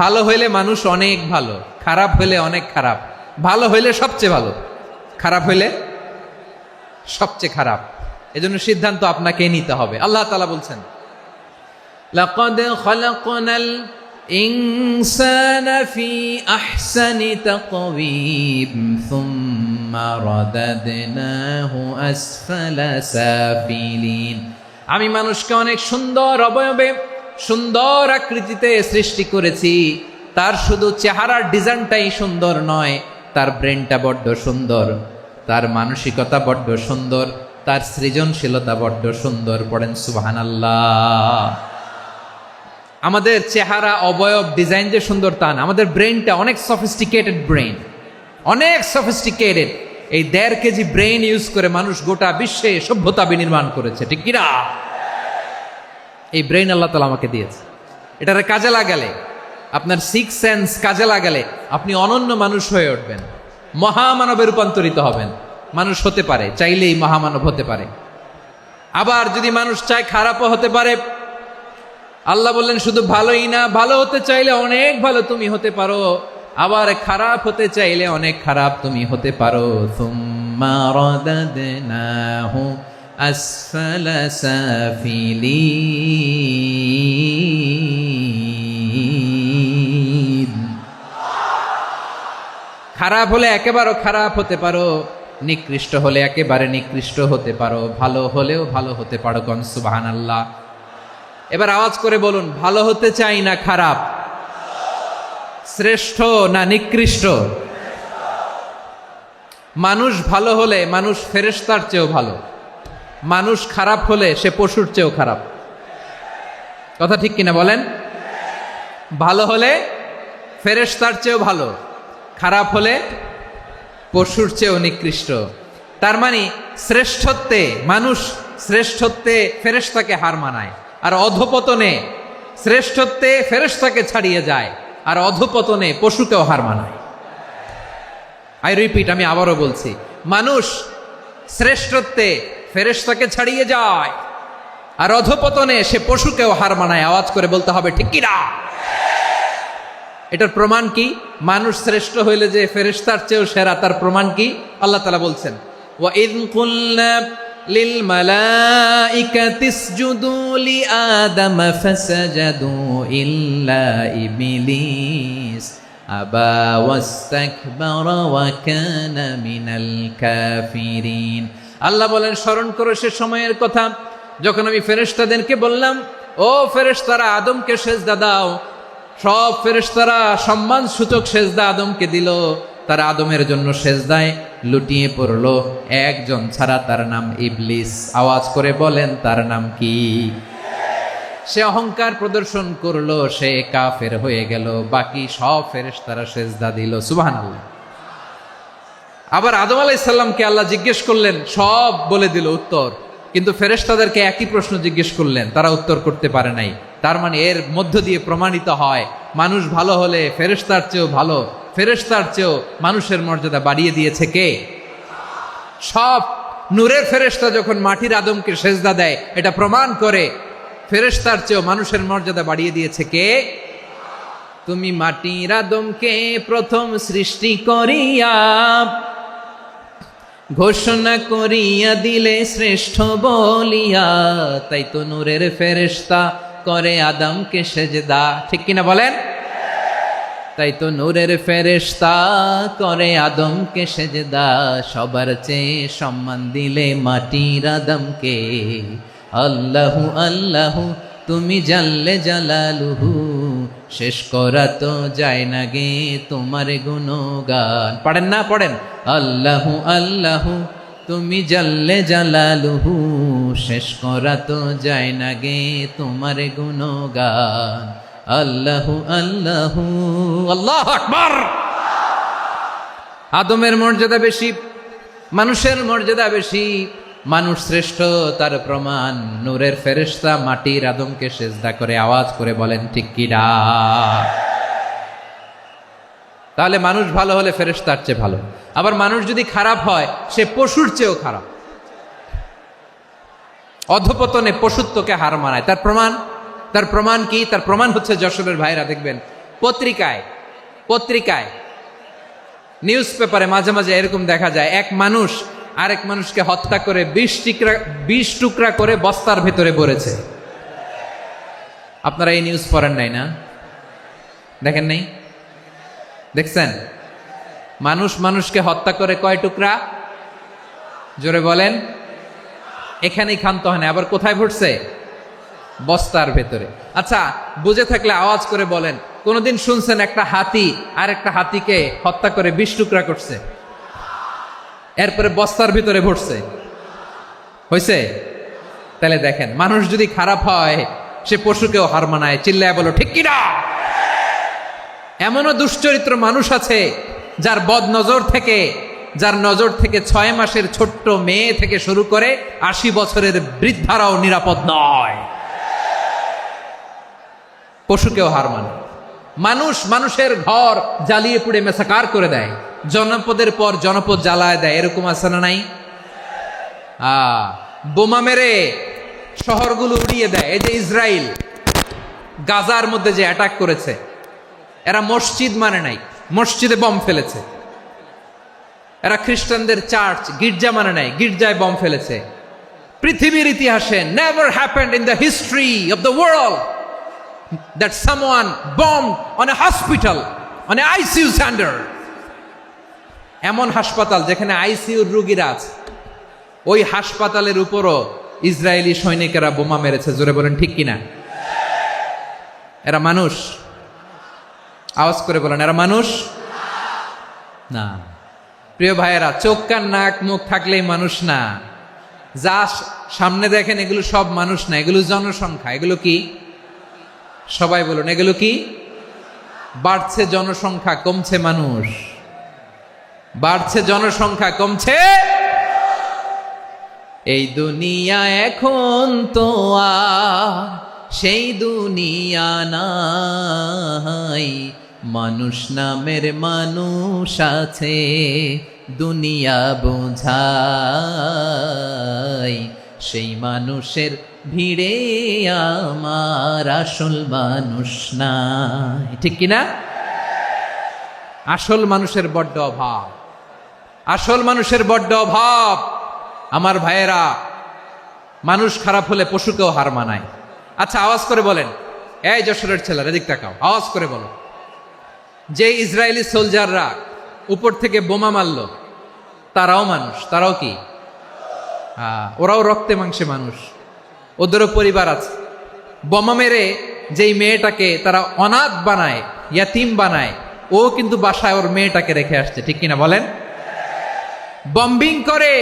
ভালো হইলে মানুষ অনেক ভালো, খারাপ হইলে অনেক খারাপ। ভালো হইলে সবচেয়ে ভালো, খারাপ হইলে সবচেয়ে খারাপ। এজন্য সিদ্ধান্ত আপনাকে নিতে হবে। আল্লাহ তাআলা বলছেন, লাকাদ খালাকনাল ইনসানা ফি আহসানি তাকওয়িম সুম্মা রাদাদনাহু আসফালা সাফিলিন। আমি মানুষকে অনেক সুন্দর অবয়বে, সুন্দর আকৃতিতে সৃষ্টি করেছি। তার শুধু চেহারার ডিজাইনটাই সুন্দর নয়, তার ব্রেনটা বড্ড সুন্দর, তার মানসিকতা বড্ড সুন্দর, তার সৃজনশীলতা বড্ড সুন্দর। পড়েন সুবহানাল্লাহ। আমাদের চেহারা, অবয়ব, ডিজাইন যে সুন্দর তা না, আমাদের ব্রেনটা অনেক সফিস্টিকেটেড ব্রেন, অনেক সফিস্টিকেটেড। এই 1.5 কেজি ব্রেন ইউজ করে মানুষ গোটা বিশ্বে সভ্যতা বিনির্মাণ করেছে, ঠিক কিনা? এই ব্রেন আল্লাহ তাআলা আমাকে দিয়েছে। এটারে কাজে লাগালে, আপনার 6 সেন্স কাজে লাগালে আপনি অনন্য মানুষ হয়ে উঠবেন, মহামানবে রূপান্তরিত হবেন। মানুষ হতে পারে, চাইলেই মহামানব হতে পারে। আবার যদি মানুষ চায়, খারাপও হতে পারে। আল্লাহ বললেন শুধু ভালোই না, ভালো হতে চাইলে অনেক ভালো তুমি হতে পারো, আবার খারাপ হতে চাইলে অনেক খারাপ তুমি হতে পারো। সুম্মা রাদাদনাহু আসফালা সাফিলিন। খারাপ হলে একেবারে খারাপ হতে পারো, নিকৃষ্ট হলে একেবারে নিকৃষ্ট হতে পারো, ভালো হলেও ভালো হতে পারো। গণ সুবহানাল্লাহ। এবার আওয়াজ করে বলুন, ভালো হতে চাই না খারাপ? শ্রেষ্ঠ না নিকৃষ্ট? মানুষ ভালো হলে মানুষ ফেরেশতার চেয়েও ভালো, মানুষ খারাপ হলে সে পশুর চেয়েও খারাপ। কথা ঠিক কিনা বলেন? ভালো হলে ফেরেশতার চেয়েও ভালো, খারাপ হলে পশুর চেয়েও নিকৃষ্ট। তার মানে শ্রেষ্ঠত্বে মানুষ, শ্রেষ্ঠত্বে ফেরেশতাকে হার মানায়, আর অধপতনে শ্রেষ্ঠত্বে ফেরেশতাকে ছাড়িয়ে যায়, আর অধপতনে পশুকেও হার মানায়। আই রিপিট, আমি আবারও বলছি, মানুষ শ্রেষ্ঠত্বে ফেরেশতাকে ছাড়িয়ে যায়, আর অধপতনে সে পশুকেও হার মানায়। আওয়াজ করে বলতে হবে, ঠিক কি না? এটার প্রমাণ কি? মানুষ শ্রেষ্ঠ হইলে যে ফেরেশতার চেয়েও সেরা, তার প্রমাণ কি? আল্লাহ তাআলা বলছেন, ওয়া ইয কুলনা লিল মালাইকাতি ইসজুদু লি আদম ফাসাজাদু ইল্লা ইবলিস আবা ওয়াস্তাকবারা ওয়া কানা মিনাল কাফিরিন। আল্লাহ বলেন, স্মরণ করো সে সময়ের কথা যখন আমি ফেরেশতাদেরকে বললাম, ও ফেরেশতারা আদমকে সেজদা দাও। সব ফেরেশতারা সম্মান সূচক সেজদা আদমকে দিল। তারা আদমের জন্য সেজদায় লুটিয়ে পড়লো, একজন ছাড়া, তার নাম ইবলিস। আওয়াজ করে বলেন, তার নাম কি? সে অহংকার প্রদর্শন করলো, সে কাফের হয়ে গেল। বাকি সব ফেরেশতারা সেজদা দিল। সুবহানাল্লাহ। আবার আদম আলাইহিস সালামকে আল্লাহ জিজ্ঞেস করলেন, সব বলে দিল উত্তর, কিন্তু ফেরেশতাদেরকে একই প্রশ্ন জিজ্ঞেস করলেন, তারা উত্তর করতে পারে নাই। তার মানে এর মধ্য দিয়ে প্রমাণিত হয়, মানুষ ভালো হলে ফেরেশতার চেয়েও ভালো, ফেরেশতার চেয়েও মানুষের মর্যাদা বাড়িয়ে দিয়েছে কে? সব নূরের ফেরেশতা যখন মাটির আদমকে সেজদা দেয়, এটা প্রমাণ করে ফেরেশতার চেয়েও মানুষের মর্যাদা বাড়িয়ে দিয়েছে কে? তুমি মাটির আদমকে প্রথম সৃষ্টি করিয়া ঘোষণা করিয়া দিলে শ্রেষ্ঠ বলিয়া, তাই তো নূরের ফেরেশতা করে আদমকে সেজদা। ঠিক কিনা বলেন? তাই তো নূরের ফেরেশতা করে আদমকে সেজদা, সবার চেয়ে সম্মান দিলে মাটির আদমকে। আল্লাহু আল্লাহু তুমি জাল্লে জালালুহু, শেষ করা তো যায় না গে তোমার গুণগান। পড়েন না? পড়েন। আল্লাহু আল্লাহু তুমি জাল্লে জালালুহু, শেষ করা তো যায় না গে তোমার গুণগান। আল্লাহু আল্লাহু আল্লাহু আকবার। আদমের মর্যাদা বেশি, মানুষের মর্যাদা বেশি, মানুষ শ্রেষ্ঠ তার প্রমাণ নূরের ফেরেশতা মাটির আদমকে সেজদা করে আওয়াজ করে বলেন ঠিক কি না? তাহলে মানুষ ভালো হলে ফেরেশতার চেয়ে ভালো। আবার মানুষ যদি খারাপ হয় সে পশুর চেয়েও খারাপ। অধপতনে পশুত্বকে হার মানায়। তার প্রমাণ কি? তার প্রমাণ হচ্ছে যশোরের ভাইরা দেখবেন পত্রিকায় নিউজ পেপারে মাঝে মাঝে এরকম দেখা যায়, এক মানুষ আরেক মানুষকে হত্যা করে 20 টুকরা করে বস্তার ভেতরে ভরেছে। আপনারা এই নিউজ পড়েন নাই না? দেখেন নাই? দেখছেন? মানুষ মানুষকে হত্যা করে কয় টুকরা? জোরে বলেন। এখানেই ক্ষান্ত হয় না, আবার কোথায় ভরছে? বস্তার ভেতরে। আচ্ছা, বুঝে থাকলে আওয়াজ করে বলেন, কোনদিন শুনছেন একটা হাতি আর একটা হাতিকে হত্যা করে 20 টুকরা করছে, এরপরে বস্তার ভিতরে ভরছে? হয়েছে? তাহলে দেখেন, মানুষ যদি খারাপ হয় সে পশুকেও হার মানায়। চিল্লায় বলো ঠিক কিনা? এমনও দুশ্চরিত্র মানুষ আছে যার নজর থেকে 6 মাসের ছোট্ট মেয়ে থেকে শুরু করে 80 বছরের বৃদ্ধারাও নিরাপদ নয়। পশুকেও হার মানে। মানুষের ঘর জ্বালিয়ে পুড়ে মেসাকার করে দেয়, জনপদের পর জনপদ জ্বালায় দেয়। এরকম আছে না নাই? বোমা মেরে শহরগুলো উড়িয়ে দেয়। এই যে ইসরায়েল গাজার মধ্যে যে অ্যাটাক করেছে, এরা মসজিদ মানে নাই, মসজিদে বম ফেলেছে। এরা খ্রিস্টানদের চার্চ গির্জা মানে নাই, গির্জায় বম ফেলেছে। পৃথিবীর ইতিহাসে never happened in the history of the world that someone bombed on a hospital, on a ICU center. এমন হাসপাতাল যেখানে আইসিইউর রোগীরা আছে, ওই হাসপাতালের উপরও ইসরায়েলি সৈনিকেরা বোমা মেরেছে। জোরে বলেন ঠিক কিনা? এরা মানুষ? আওয়াজ করে বলেন, এরা মানুষ না। প্রিয় ভাইয়েরা, চোখ কান নাক মুখ থাকলেই মানুষ না। যা সামনে দেখেন এগুলো সব মানুষ না, এগুলো জনসংখ্যা। এগুলো কি? সবাই বলুন, এগুলো কি? বাড়ছে জনসংখ্যা, কমছে মানুষ। বাড়ছে জনসংখ্যা, কমছে। এই দুনিয়া এখন তো আর সেই দুনিয়া নাই, মানুষ নামের মানুষ আছে দুনিয়া বোঝাই, সেই মানুষের ভিড়ে আমার আসল মানুষ নাই। ঠিক কিনা? আসল মানুষের বড্ড অভাব, আসল মানুষের বড্ড অভাব। আমার ভাইয়েরা, মানুষ খারাপ হলে পশুকেও হার মানায়। আচ্ছা, আওয়াজ করে বলেন, এই যশোরের ছেলেরা এদিক তাকাও, আওয়াজ করে বলো, যে ইসরায়েলি সোলজাররা উপর থেকে বোমা মারল তারাও মানুষ? তারাও কি? ওরাও রক্তে মাংসে মানুষ, ওদেরও পরিবার আছে। বোমা মেরে যেই মেয়েটাকে তারা অনাথ বানায়, ইয়াতিম বানায়, ও কিন্তু বাসায় ওর মেয়েটাকে রেখে আসছে। ঠিক কিনা বলেন? বম্বিং করে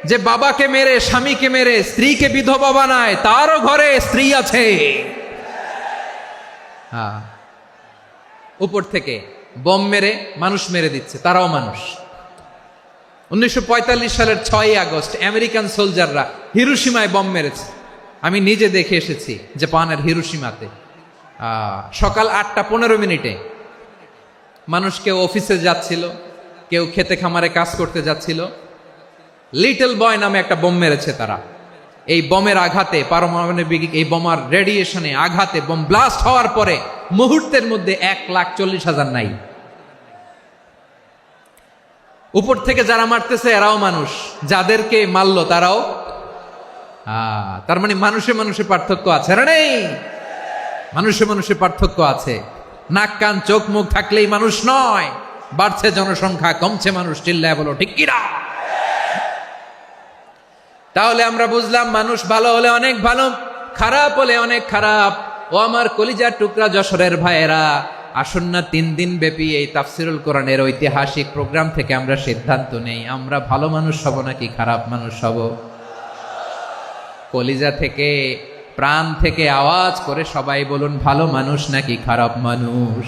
যে বাবাকে মেরে, স্বামীকে মেরে স্ত্রীকে বিধবা বানায়, তারও ঘরে স্ত্রী আছে। উপর থেকে বম মেরে মানুষ মেরে দিচ্ছে, তারাও মানুষ। 1945 সালের 6 আগস্ট আমেরিকান সোলজাররা হিরোশিমায় বম মেরেছে। আমি নিজে দেখে এসেছি জাপানের হিরোশিমাতে। সকাল 8:15 মানুষ কেউ অফিসে যাচ্ছিল, কেউ খেতে খামারে কাজ করতে যাচ্ছিল। লিটল বয় নামে একটা বোম মেরেছে তারা। এই বোমের আঘাতে, পারমাণবিক এই বোমার রেডিয়েশনে আঘাতে, বোম ব্লাস্ট হওয়ার পরে মুহূর্তের মধ্যে 1,40,000 নাই। উপর থেকে যারা মারতেছে এরাও মানুষ, যাদেরকে মারলো তারাও। তার মানে মানুষে মানুষে পার্থক্য আছে না? নেই, মানুষে মানুষে পার্থক্য আছে। নাক কান চোখ মুখ থাকলেই মানুষ নয়। বাড়ছে জনসংখ্যা, কমছে মানুষ, চিল্লায় বলো ঠিক কিনা? তাহলে আমরা বুঝলাম মানুষ ভালো হলে অনেক ভালো, খারাপ হলে অনেক খারাপ। ও আমার কলিজার টুকরা যশোরের ভাইয়েরা, আসুন না 3 দিন ব্যাপী এই তাফসিরুল কোরআনের ঐতিহাসিক প্রোগ্রাম থেকে আমরা সিদ্ধান্ত নেই আমরা ভালো মানুষ হব নাকি খারাপ মানুষ হব। কলিজা থেকে, প্রাণ থেকে আওয়াজ করে সবাই বলুন, ভালো মানুষ নাকি খারাপ মানুষ?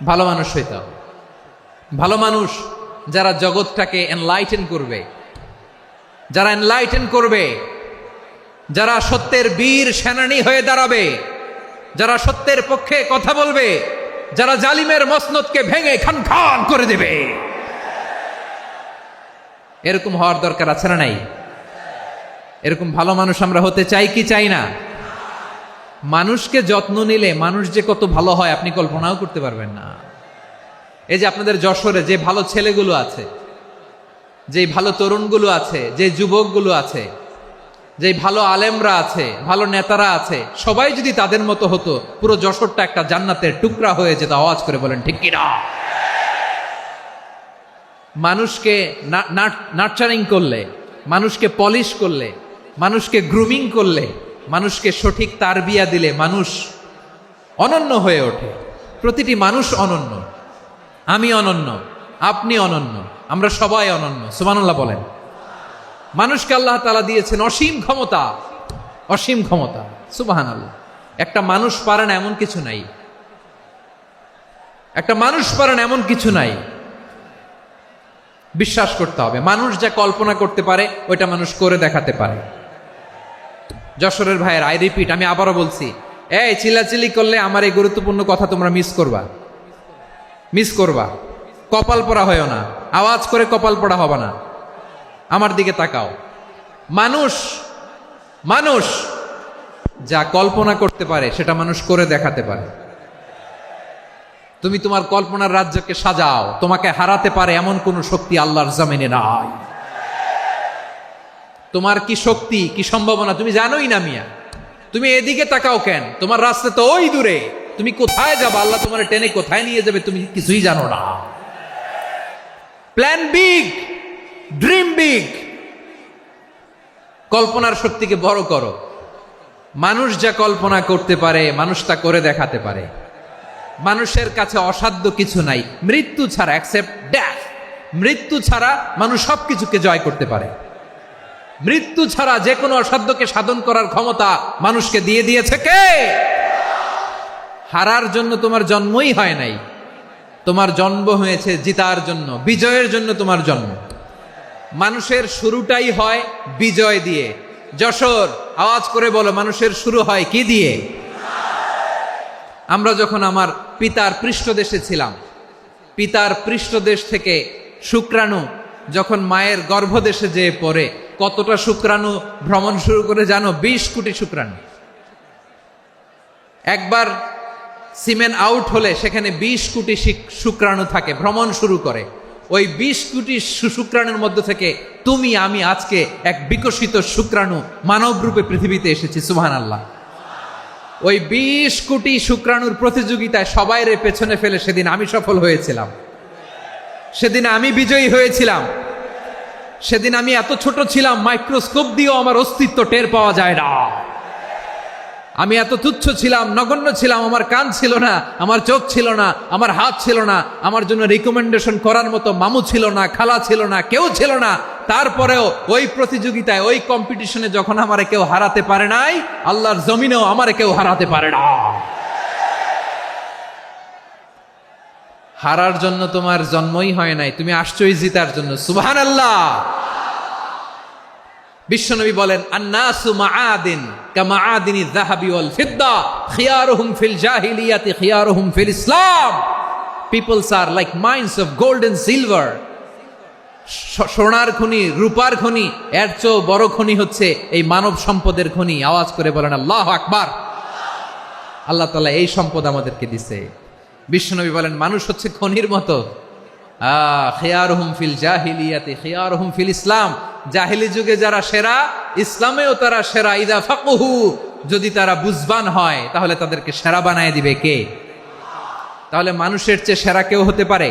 ভালো মানুষ হইতে হবে। ভালো মানুষ যারা জগৎটাকে এনলাইটেন করবে, যারা এনলাইটেন করবে, যারা সত্যের বীর সেনানী হয়ে দাঁড়াবে, যারা সত্যের পক্ষে কথা বলবে, যারা জালিমের মসনদকে ভেঙে খান খান করে দেবে, এরকম হওয়ার দরকার আছে না নাই? এরকম ভালো মানুষ আমরা হতে চাই কি চাই না? মানুষকে যত্ন নিলে মানুষ যে কত ভালো হয় আপনি কল্পনাও করতে পারবেন না। এই যে আপনাদের যশোরে যে ভালো ছেলেগুলো আছে, যে ভালো তরুণগুলো আছে, যে যুবকগুলো আছে, যে ভালো আলেমরা আছে, ভালো নেতারা আছে, সবাই যদি তাদের মতো হতো পুরো যশোরটা একটা জান্নাতের টুকরা হয়ে যেত। আওয়াজ করে বলেন ঠিক কিনা? মানুষকে নার্চারিং করলে, মানুষকে পলিশ করলে, মানুষকে গ্রুমিং করলে, মানুষকে সঠিক তারবিয়া দিলে মানুষ অনন্য হয়ে ওঠে। প্রতিটি মানুষ অনন্য। আমি অনন্য, আপনি অনন্য, আমরা সবাই অনন্য। সুবহানাল্লাহ বলেন। মানুষকে আল্লাহ তাআলা দিয়েছেন অসীম ক্ষমতা, অসীম ক্ষমতা। সুবহানাল্লাহ। একটা মানুষ পারে না এমন কিছু নাই, একটা মানুষ পারে না এমন কিছু নাই। বিশ্বাস করতে হবে, মানুষ যা কল্পনা করতে পারে ওইটা মানুষ করে দেখাতে পারে। যশোরের ভাইয়ের, আই রিপিট, আমি আবারও বলছি, এই চিল্লাচিল্লি করলে আমার এই গুরুত্বপূর্ণ কথা তোমরা মিস করবা, মিস করবা। কপাল পড়া হয়েও না, আওয়াজ করে কপাল পড়া হবে না। আমার দিকে তাকাও। মানুষ, মানুষ যা কল্পনা করতে পারে সেটা মানুষ করে দেখাতে পারে। তুমি তোমার কল্পনার রাজ্যকে সাজাও, তোমাকে হারাতে পারে এমন কোন শক্তি আল্লাহর জমিনে নাই। তোমার কি শক্তি, কি সম্ভাবনা তুমি জানোই না মিয়া। তুমি এদিকে তাকাও কেন? তোমার রাস্তা তো ওই দূরে। তুমি কোথায় যাবে, আল্লাহ তোমার টেনে কোথায় নিয়ে যাবে তুমি কিছুই জানো না। Plan big, dream big. কল্পনার শক্তিকে বড় করো। মানুষ যা কল্পনা করতে পারে মানুষ তা করে দেখাতে পারে। মানুষের কাছে অসাধ্য কিছু নাই মৃত্যু ছাড়া, অ্যাকসেপ্ট ডেথ। মৃত্যু ছাড়া মানুষ সবকিছুকে জয় করতে পারে। মৃত্যু ছাড়া যে কোনো অসাধ্যকে সাধন করার ক্ষমতা মানুষকে দিয়ে দিয়েছে কে? হারার জন্য তোমার জন্মই হয় নাই, তোমার জন্ম হয়েছে জিতার জন্য, বিজয়ের জন্য তোমার জন্ম। মানুষের শুরুটাই হয় বিজয় দিয়ে। যশোর, আওয়াজ করে বলো, মানুষের শুরু হয় কি দিয়ে? আমরা যখন আমার পিতার পৃষ্ঠদেশে ছিলাম, পিতার পৃষ্ঠদেশ থেকে শুক্রাণু যখন মায়ের গর্ভদেশে যেয়ে পড়ে, কতটা শুক্রাণু ভ্রমণ শুরু করে জানো? 20 কোটি শুক্রাণু। একবার সিমেন আউট হলে সেখানে 20 কোটি শুক্রাণু থাকে, ভ্রমণ শুরু করে। ওই 20 কোটি শুক্রাণুর মধ্য থেকে তুমি আমি আজকে এক বিকশিত শুক্রাণু মানব রূপে পৃথিবীতে এসেছি। সুবহানাল্লাহ। ওই 20 কোটি শুক্রাণুর প্রতিযোগিতায় সবাইরে পেছনে ফেলে সেদিন আমি সফল হয়েছিলাম, সেদিন আমি বিজয়ী হয়েছিলাম। সেদিন আমি এত ছোট ছিলাম মাইক্রোস্কোপ দিয়েও আমার অস্তিত্ব টের পাওয়া যায় না। আমি এত তুচ্ছ ছিলাম, নগণ্য ছিলাম। আমার কান ছিল না, আমার চোখ ছিল না, আমার হাত ছিল না, আমার জন্য রিকমেন্ডেশন করার মতো মামু ছিল না, খালা ছিল না, কেউ ছিল না। তারপরেও ওই প্রতিযোগিতায়, ওই কম্পিটিশনে যখন আমারে কেউ হারাতে পারে নাই, আল্লাহর জমিনেও আমারে কেউ হারাতে পারে না। হারার জন্য তোমার জন্মই হয় নাই, তুমি আসছোই জিতার জন্য। সুবহানাল্লাহ। বিশ্বনবী বলেন, আন্নাসু মাআদিন কামাআদিনি যাহাবি ওয়াল ফিদ্দা খিয়ারুহুম ফিল জাহিলিয়াতি খিয়ারুহুম ফিল ইসলাম। Peoples are like mines of gold and silver. সোনার খনি, রূপার খনি, এর চেয়েও বড় খনি হচ্ছে এই মানব সম্পদের খনি। আওয়াজ করে বলেন আল্লাহু আকবার। আল্লাহ তাআলা এই সম্পদ আমাদেরকে দিছে। বিশ্বনবী বলেন মানুষ হচ্ছে খনির মতো, খিয়ারুহুম ফিল জাহিলিয়াতি খিয়ারুহুম ফিল ইসলাম, জাহিলি যুগে যারা সেরা ইসলামেও তারা সেরা। ইদা ফাকুহু, যদি তারা বুঝবান হয় তাহলে তাদেরকে সেরা বানায় দিবে কে? তাহলে মানুষের চেয়ে সেরা কেউ হতে পারে?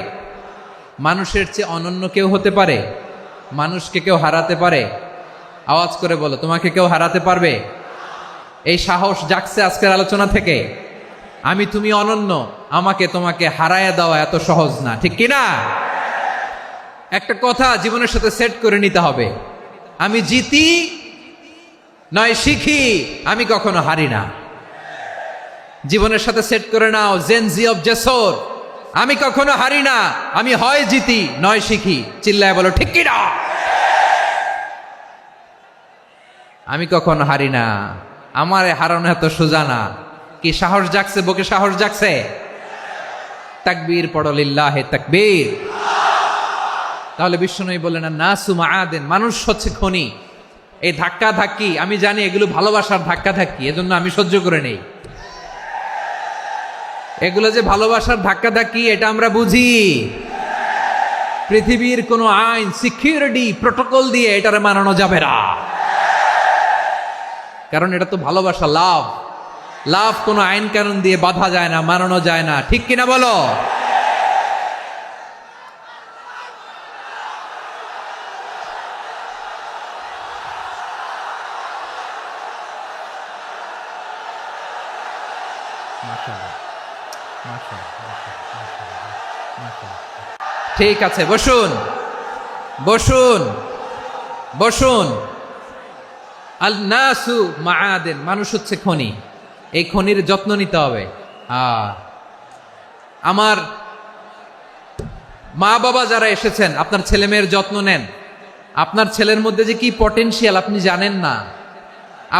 মানুষের চেয়ে অনন্য কেউ হতে পারে? মানুষকে কেউ হারাতে পারে? আওয়াজ করে বলো, তোমাকে কেউ হারাতে পারবে? এই সাহস জাগছে আজকের আলোচনা থেকে। আমি তুমি অনন্য, আমাকে তোমাকে হারায় দেওয়া এত সহজ না, ঠিক কিনা? একটা কথা জীবনের সাথে সেট করে নিতে হবে, আমি জিতি নয় শিখি, আমি কখনো হারি না। জীবনের সাথে সেট করে নাও, জেনজি অফ জেসর, আমি কখনো হারি না, আমি হয় জিতি নয় শিখি। চিল্লায় বলো ঠিক কিনা? আমি কখনো হারি না, আমার হারানো এত সোজা না। কি সাহস জাগছে? বুকে সাহস জাগছে? তাকবীর পড়ো, লিল্লাহে তাকবীর। তাহলে বিশ্বনবী বললেন নাসু মাআদেন, মানুষ হচ্ছে খনি। এই ধাক্কা ধাক্কি আমি জানি এগুলো ভালোবাসার ধাক্কা ধাক্কি, এজন্য আমি সহ্য করে নেই। এগুলো যে ভালোবাসার ধাক্কা ধাক্কি এটা আমরা বুঝি। পৃথিবীর কোনো আইন, সিকিউরিটি প্রটোকল দিয়ে এটারে মানানো যাবে না, কারণ এটা তো ভালোবাসা, লাভ। লাভ কোনো আইন কানুন দিয়ে বাধা যায় না, মানানো যায় না, ঠিক কিনা বলো? ঠিক আছে, বসুন বসুন বসুন। আল নাসু মাআদেন, মানুষ হচ্ছে খনি, এই খনির যত্ন নিতে হবে। আমার মা বাবা যারা এসেছেন, আপনার ছেলে মেয়ের যত্ন নেন। আপনার ছেলের মধ্যে যে কি পটেনশিয়াল আপনি জানেন না।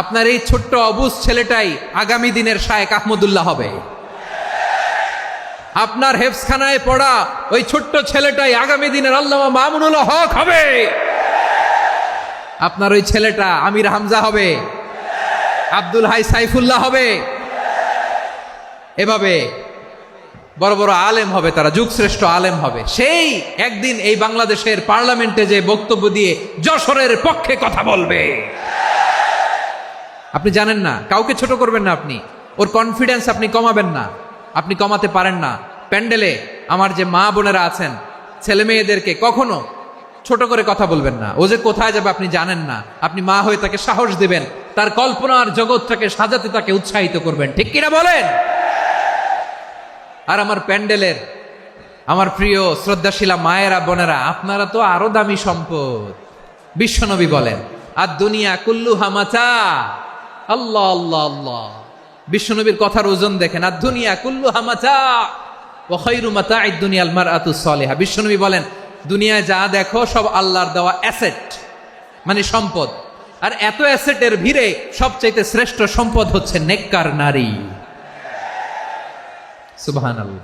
আপনার এই ছোট্ট অবুজ ছেলেটাই আগামী দিনের শায়েখ আহমদুল্লাহ হবে। আপনার হেফসখানায় পড়া ওই ছোট্ট ছেলেটাই আগামী দিনের আল্লামা মামুনুল হক হবে। আপনার ওই ছেলেটা আমির হামজা হবে, আব্দুল হাই সাইফুল্লাহ হবে। এভাবে বড় বড় আলেম হবে, তারা যুগশ্রেষ্ঠ আলেম হবে। সেই একদিন এই বাংলাদেশের পার্লামেন্টে যে বক্তব্য দিয়ে যশোরের পক্ষে কথা বলবে। আপনি জানেন না, কাউকে ছোট করবেন না আপনি, ওর কনফিডেন্স আপনি কমাবেন না, আপনি কমাতে পারেন না। প্যান্ডেলে আমার যে মা বোনেরা আছেন, ছেলে মেয়েদেরকে কখনো ছোট করে কথা বলবেন না। ও যে কোথায় যাবে আপনি জানেন না, আপনি মা হয়ে তাকে সাহস দিবেন, তার কল্পনার জগৎটাকে সাজাতে তাকে উৎসাহিত করবেন, ঠিক কিনা বলেন? আর আমার প্যান্ডেলের আমার প্রিয় শ্রদ্ধাশীলা মায়েরা বোনেরা, আপনারা তো আরো দামি সম্পদ। বিশ্বনবী বলেন আর দুনিয়া কুল্লুহা মাতা। আল্লাহ আল্লাহ আল্লাহ, বিশ্বনবীর কথার ওজন দেখেন। আর দুনিয়া কুল্লুহা মাতা ওয়া খায়রু মাতা'আদ দুনিয়াল মারআতুস সালিহা। বিশ্বনবী বলেন দুনিয়ায় যা দেখো সব আল্লাহর দেওয়া অ্যাসেট, মানে সম্পদ। আর এত অ্যাসেটের ভিড়ে সবচাইতে শ্রেষ্ঠ সম্পদ হচ্ছে নেককার নারী। সুবহানাল্লাহ।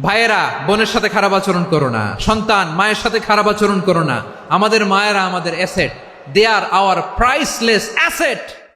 ভাইয়েরা বোনের সাথে খারাপ আচরণ করো না, সন্তান মায়ের সাথে খারাপ আচরণ করো না। আমাদের মায়েরা আমাদের asset, they are our priceless asset.